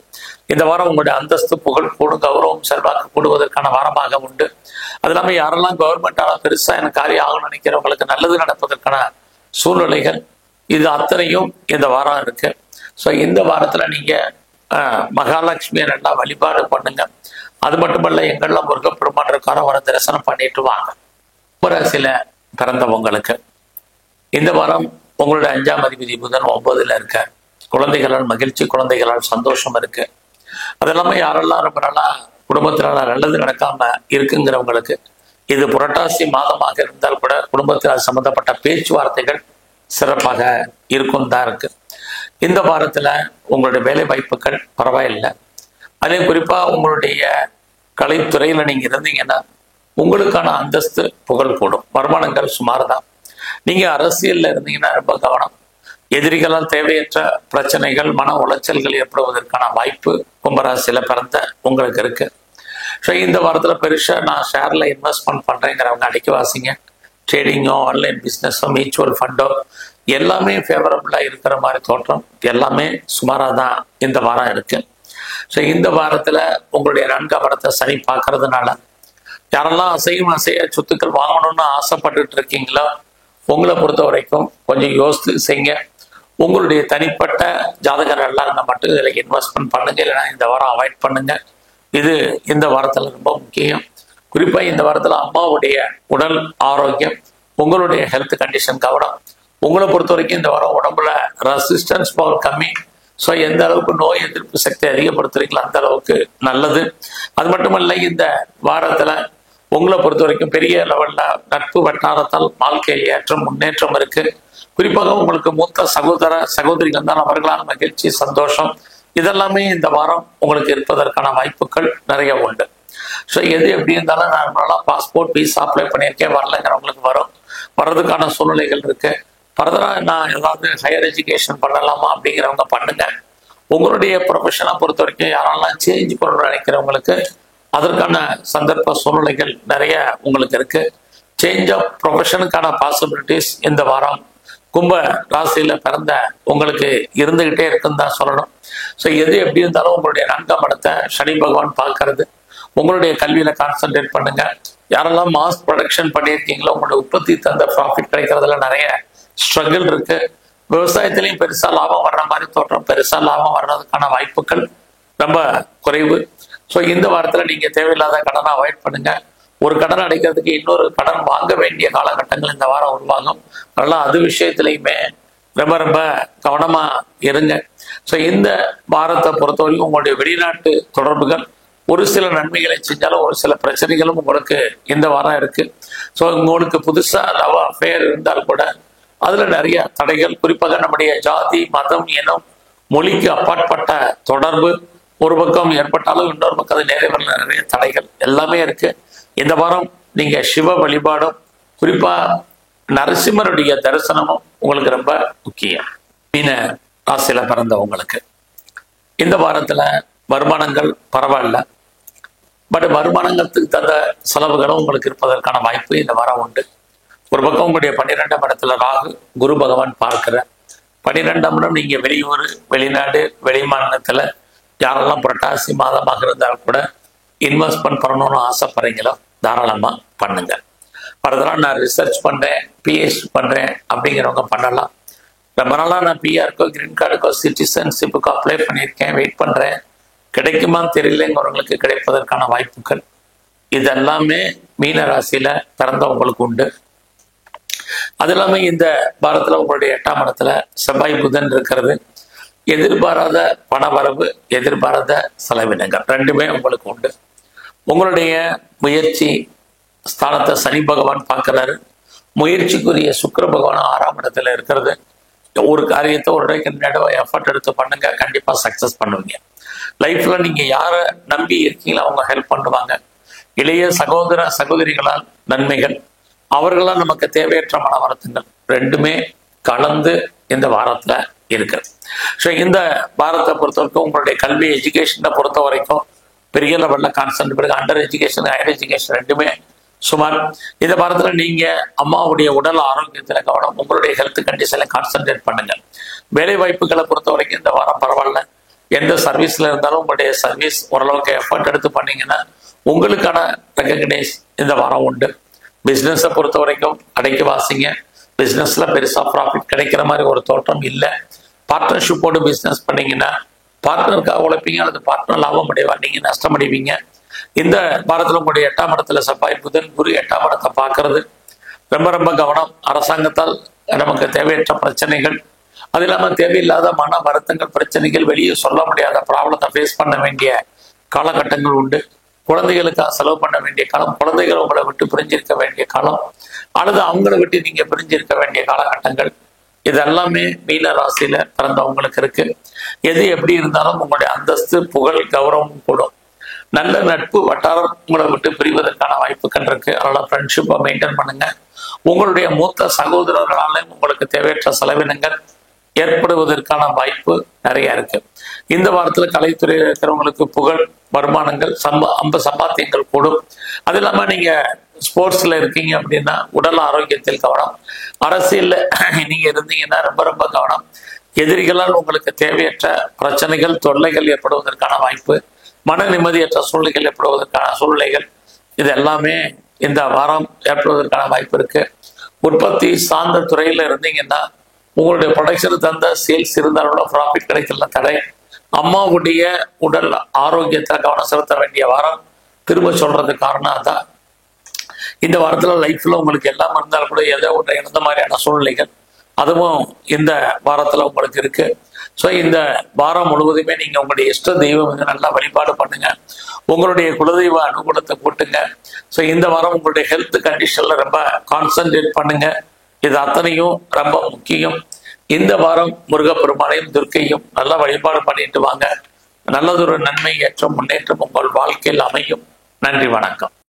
இந்த வாரம் உங்களுடைய அந்தஸ்து, புகழ் கூடும், கௌரவம், செல்வாக்கு கூடுவதற்கான வாரமாக உண்டு. அது இல்லாமல் யாரெல்லாம் கவர்மெண்டால பெருசா எனக்கு காரியம் ஆகணும்னு நினைக்கிறவங்களுக்கு நல்லது நடப்பதற்கான சூழ்நிலைகள் இது அத்தனையும் இந்த வாரம் இருக்கு. ஸோ இந்த வாரத்துல நீங்க மகாலட்சுமியை நல்லா வழிபாடு பண்ணுங்க. அது மட்டுமல்ல, எங்கெல்லாம் முருகப்பெருமான் இருக்காரோ அவரை தரிசனம் பண்ணிட்டு வாங்க. கும்பராசியில பிறந்தவங்களுக்கு இந்த வாரம் உங்களுடைய 5ஆம் அதிபதி புதன் 9ல இருக்க. குழந்தைகளால் மகிழ்ச்சி, குழந்தைகளால் சந்தோஷம் இருக்கு. அது இல்லாமல் யாரெல்லாம் ரொம்ப நாளா குடும்பத்தினால நல்லது நடக்காம இருக்குங்கிறவங்களுக்கு இது புரட்டாசி மாதமாக இருந்தால் கூட குடும்பத்தினால் சம்பந்தப்பட்ட பேச்சுவார்த்தைகள் சிறப்பாக இருக்கும் தான் இருக்கு. இந்த வாரத்துல உங்களுடைய வேலை வாய்ப்புகள் பரவாயில்லை. அதே குறிப்பா உங்களுடைய கலைத்துறையில நீங்க இருந்தீங்கன்னா உங்களுக்கான அந்தஸ்து, புகழ் கூடும். வருமானங்கள் சுமார் தான். நீங்க அரசியல்ல இருந்தீங்கன்னா ரொம்ப கவனம். எதிரிகளால் தேவையற்ற பிரச்சனைகள், மன உளைச்சல்கள் ஏற்படுவதற்கான வாய்ப்பு கும்பராசியில பிறந்த உங்களுக்கு இருக்கு. ஸோ இந்த வாரத்துல பெருசா நான் ஷேர்ல இன்வெஸ்ட்மெண்ட் பண்றேங்கிறவங்க அடிக்க வாசிங்க. ட்ரேடிங்கோ, ஆன்லைன் பிஸ்னஸோ, மியூச்சுவல் ஃபண்டோ எல்லாமே ஃபேவரபிளா இருக்கிற மாதிரி தோற்றம். எல்லாமே சுமாராக தான் இந்த வாரம் இருக்கு. ஸோ இந்த வாரத்துல உங்களுடைய 4ஆம் இடத்தை சனி பார்க்கறதுனால யாரெல்லாம் அசைய சொத்துக்கள் வாங்கணும்னு ஆசைப்பட்டுட்டு இருக்கீங்களோ உங்களை பொறுத்த வரைக்கும் கொஞ்சம் யோசித்து செய்யுங்க. உங்களுடைய தனிப்பட்ட ஜாதகங்கள் எல்லாம் மட்டும் இதில் இன்வெஸ்ட்மெண்ட் பண்ணுங்க, இல்லைன்னா இந்த வாரம் அவாய்ட் பண்ணுங்க. இது இந்த வாரத்துல ரொம்ப முக்கியம். குறிப்பா இந்த வாரத்துல அம்மாவுடைய உடல் ஆரோக்கியம், உங்களுடைய ஹெல்த் கண்டிஷன் கவனம். உங்களை பொறுத்த வரைக்கும் இந்த வாரம் உடம்புல ரெசிஸ்டன்ஸ் பவர் கம்மி. ஸோ எந்த அளவுக்கு நோய் எதிர்ப்பு சக்தி அதிகப்படுத்துறீங்களோ அந்த அளவுக்கு நல்லது. அது மட்டுமல்ல, இந்த வாரத்துல உங்களை பொறுத்த வரைக்கும் பெரிய லெவல்ல நட்பு வட்டாரத்தால் வாழ்க்கையில் ஏற்றம், முன்னேற்றம் இருக்கு. குறிப்பாக உங்களுக்கு மூத்த சகோதர சகோதரிகள் தான் அவர்களான மகிழ்ச்சி, சந்தோஷம் இதெல்லாமே இந்த வாரம் உங்களுக்கு இருப்பதற்கான வாய்ப்புகள் நிறைய உண்டு. ஸோ எது எப்படி இருந்தாலும் நார்மலாக பாஸ்போர்ட், விசா அப்ளை பண்ணியிருக்கேன், வரலைங்கிறவங்களுக்கு வர்றதுக்கான சூழ்நிலைகள் இருக்கு. ஃபர்தரா நான் ஏதாவது ஹையர் எஜுகேஷன் பண்ணலாமா அப்படிங்கிறவங்க பண்ணுங்க. உங்களுடைய ப்ரொஃபஷனை பொறுத்த வரைக்கும் யாரெல்லாம் சேஞ்ச் பண்ணணும்னு நினைக்கிறவங்களுக்கு அதற்கான சந்தர்ப்ப சூழ்நிலைகள் நிறைய உங்களுக்கு இருக்கு. சேஞ்ச் ஆஃப் ப்ரொஃபஷனுக்கான பாசிபிலிட்டிஸ் இந்த வாரம் கும்ப ராசியில பிறந்த உங்களுக்கு இருந்துகிட்டே இருக்குன்னு தான் சொல்லணும். ஸோ எது எப்படி இருந்தாலும் உங்களுடைய 4ஆம் இடத்தை சனி பகவான் பார்க்கறது. உங்களுடைய கல்வியில கான்சென்ட்ரேட் பண்ணுங்க. யாரெல்லாம் மாஸ் ப்ரொடக்ஷன் பண்ணியிருக்கீங்களோ உங்களுடைய உற்பத்தி தந்த ப்ராஃபிட் கிடைக்கிறதுல நிறைய ஸ்ட்ரகிள் இருக்கு. விவசாயத்திலையும் பெருசா லாபம் வர்ற மாதிரி தோற்றம், பெருசா லாபம் வர்றதுக்கான வாய்ப்புகள் ரொம்ப குறைவு. ஸோ இந்த வாரத்துல நீங்க தேவையில்லாத கடனை அவாய்ட் பண்ணுங்க. ஒரு கடன் அடைக்கிறதுக்கு இன்னொரு கடன் வாங்க வேண்டிய காலகட்டங்கள் இந்த வாரம் உருவாகும். அதனால அது விஷயத்திலையுமே ரொம்ப ரொம்ப கவனமா இருங்க. ஸோ இந்த வாரத்தை பொறுத்தவரைக்கும் உங்களுடைய வெளிநாட்டு தொடர்புகள் ஒரு சில நன்மைகளை செஞ்சாலும் ஒரு சில பிரச்சனைகளும் உங்களுக்கு இந்த வாரம் இருக்கு. ஸோ உங்களுக்கு புதுசா லவ் அஃபேர் இருந்தால் கூட அதுல நிறைய தடைகள், குறிப்பாக நம்முடைய ஜாதி, மதம், இனம், மொழிக்கு அப்பாற்பட்ட தொடர்பு ஒரு பக்கம் ஏற்பட்டாலும் இன்னொரு பக்கம் அது நிறைவேற நிறைய தடைகள் எல்லாமே இருக்கு. இந்த வாரம் நீங்க சிவ வழிபாடும் குறிப்பா நரசிம்மருடைய தரிசனமும் உங்களுக்கு ரொம்ப முக்கியம். மீன ராசியில பிறந்தவங்களுக்கு இந்த வாரத்துல வருமானங்கள் பரவாயில்ல. பட் வருமானங்களுக்கு தந்த செலவுகளும் உங்களுக்கு இருப்பதற்கான வாய்ப்பு இந்த வாரம் உண்டு. ஒரு பக்கம் உங்களுடைய 12ஆம் இடத்துல ராகு குரு பகவான் பார்க்கிற 12ஆம் இடம். நீங்க வெளியூர், வெளிநாடு, வெளிமாநிலத்துல யாரெல்லாம் புரட்டாசி மாதமாக இருந்தாலும் கூட இன்வெஸ்ட்மெண்ட் பண்ணணும்னு ஆசைப்படுறீங்களோ தாராளமா பண்ணுங்க. ஃபர்தரா நான் ரிசர்ச் பண்றேன், பிஹெச்டி பண்றேன் அப்படிங்கிறவங்க பண்ணலாம். ரொம்ப நாளா நான் பிஆருக்கோ, கிரீன் கார்டுக்கோ, சிட்டிசன்ஷிப்புக்கோ அப்ளை பண்ணியிருக்கேன், வெயிட் பண்றேன், கிடைக்குமான்னு தெரியலங்கிறவங்களுக்கு கிடைப்பதற்கான வாய்ப்புகள் இதெல்லாமே மீன ராசியில பிறந்தவங்களுக்கு உண்டு. அது இல்லாம இந்த வாரத்துல உங்களுடைய 8ஆம் இடத்துல செவ்வாய் புதன் இருக்கிறது. எதிர்பாராத பணவரவு, எதிர்பாராத செலவினங்கள் ரெண்டுமே உங்களுக்கு உண்டு. உங்களுடைய முயற்சி ஸ்தானத்தை சனி பகவான் பார்க்கிறாரு. முயற்சிக்குரிய சுக்கிர பகவான் 6ஆம் இடத்துல இருக்கிறது. ஒரு காரியத்தை ஒரு தடவை எஃபர்ட் எடுத்து பண்ணுங்க, கண்டிப்பா சக்சஸ் பண்ணுவீங்க. லைஃப்ல நீங்க யாரை நம்பி இருக்கீங்களோ அவங்க ஹெல்ப் பண்ணுவாங்க. இளைய சகோதர சகோதரிகளால் நன்மைகள், அவர்களால் நமக்கு தேவையற்ற மன வருத்தங்கள் ரெண்டுமே கலந்து இந்த வாரத்துல இருக்கு. ஸோ இந்த வாரத்தை பொறுத்த வரைக்கும் உங்களுடைய கல்வி எஜுகேஷனை பொறுத்த வரைக்கும் பெரிய லெவல்ல கான்சென்ட் பிறகு அண்டர் எஜுகேஷன், ஹையர் எஜுகேஷன் ரெண்டுமே சுமார். இந்த வாரத்துல நீங்க அம்மாவுடைய உடல் ஆரோக்கியத்துல கவனம், உங்களுடைய ஹெல்த் கண்டிஷன்ல கான்சென்ட்ரேட் பண்ணுங்க. வேலை வாய்ப்புகளை பொறுத்த வரைக்கும் இந்த வாரம் பரவாயில்ல. எந்த சர்வீஸ்ல இருந்தாலும் உங்களுடைய சர்வீஸ் ஓரளவுக்கு எஃபர்ட் எடுத்து பண்ணீங்கன்னா உங்களுக்கான ரெகக்னைஸ் இந்த வாரம் உண்டு. பிசினஸை பொறுத்த வரைக்கும் அடைக்கி வாசிங்க. பிசினஸ்ல பெருசா ப்ராஃபிட் கிடைக்கிற மாதிரி ஒரு தோற்றம் இல்லை. பார்ட்னர்ஷிப்போடு பிசினஸ் பண்ணீங்கன்னா பார்ட்னருக்காக உழைப்பீங்க, அல்லது பார்ட்னர் லாபம் அடைவா, நீங்க நஷ்டம் அடைவீங்க. இந்த வாரத்தில் உங்களுடைய 8ஆம் இடத்துல செவ்வாய் புதன் குரு 8ஆம் இடத்தை பார்க்கறது ரொம்ப ரொம்ப கவனம். அரசாங்கத்தால் நமக்கு தேவையற்ற பிரச்சனைகள், அது இல்லாமல் தேவையில்லாத மன வருத்தங்கள், பிரச்சனைகள், வெளியே சொல்ல முடியாத ப்ராப்ளத்தை ஃபேஸ் பண்ண வேண்டிய காலகட்டங்கள் உண்டு. குழந்தைகளுக்காக செலவு பண்ண வேண்டிய காலம், குழந்தைகள் உங்களை விட்டு பிரிஞ்சிருக்க வேண்டிய காலம், அல்லது அவங்களை விட்டு நீங்க பிரிஞ்சிருக்க வேண்டிய காலகட்டங்கள், இது எல்லாமே மீன ராசியில பிறந்தவங்களுக்கு இருக்கு. எது எப்படி இருந்தாலும் உங்களுடைய அந்தஸ்து, புகழ், கௌரவம் கூடும். நல்ல நட்பு வட்டாரம் உங்களை விட்டு பிரிவதற்கான வாய்ப்புகள் இருக்கு. அதனால ஃப்ரெண்ட்ஷிப்பை மெயின்டைன் பண்ணுங்க. உங்களுடைய மூத்த சகோதரர்களாலும் உங்களுக்கு தேவையற்ற செலவினங்கள் ஏற்படுவதற்கான வாய்ப்பு நிறைய இருக்கு. இந்த வாரத்துல கலைத்துறையில் இருக்கிறவங்களுக்கு புகழ், வருமானங்கள், சம்பாத்தியங்கள் கூடும். அது இல்லாம நீங்க ஸ்போர்ட்ஸ்ல இருக்கீங்க அப்படின்னா உடல் ஆரோக்கியத்தில் கவனம். அரசியல்ல நீங்க இருந்தீங்கன்னா ரொம்ப ரொம்ப கவனம். எதிரிகளால் உங்களுக்கு தேவையற்ற பிரச்சனைகள், தொல்லைகள் ஏற்படுவதற்கான வாய்ப்பு, மன நிம்மதியற்ற சூழ்நிலைகள் ஏற்படுவதற்கான சூழ்நிலைகள், இது எல்லாமே இந்த வாரம் ஏற்படுவதற்கான வாய்ப்பு இருக்கு. உற்பத்தி சார்ந்த துறையில இருந்தீங்கன்னா உங்களுடைய ப்ரொடக்ஷன் தந்த சேல்ஸ் இருந்தாலும் ப்ராஃபிட் கிடைக்கல தடை. அம்மாவுடைய உடல் ஆரோக்கியத்தை கவனம் செலுத்த வேண்டிய வாரம். திரும்ப சொல்றது காரணம் அதான். இந்த வாரத்துல லைஃப்ல உங்களுக்கு எல்லாம் இருந்தாலும் கூட ஏதோ ஒன்று இழந்த மாதிரியான சூழ்நிலைகள் அதுவும் இந்த வாரத்துல உங்களுக்கு இருக்கு. ஸோ இந்த வாரம் முழுவதுமே நீங்க உங்களுடைய இஷ்ட தெய்வம் வந்து நல்லா வழிபாடு பண்ணுங்க. உங்களுடைய குலதெய்வ அனுகூலத்தை கூட்டுங்க. ஸோ இந்த வாரம் உங்களுடைய ஹெல்த் கண்டிஷன்ல ரொம்ப கான்சென்ட்ரேட் பண்ணுங்க. இது அத்தனையும் ரொம்ப முக்கியம். இந்த வாரம் முருகப்பெருமானையும் துர்க்கையும் நல்லா வழிபாடு பண்ணிட்டு வாங்க. நல்லதொரு நன்மை, ஏற்றம், முன்னேற்றம் உங்கள் வாழ்க்கையில் அமையும். நன்றி, வணக்கம்.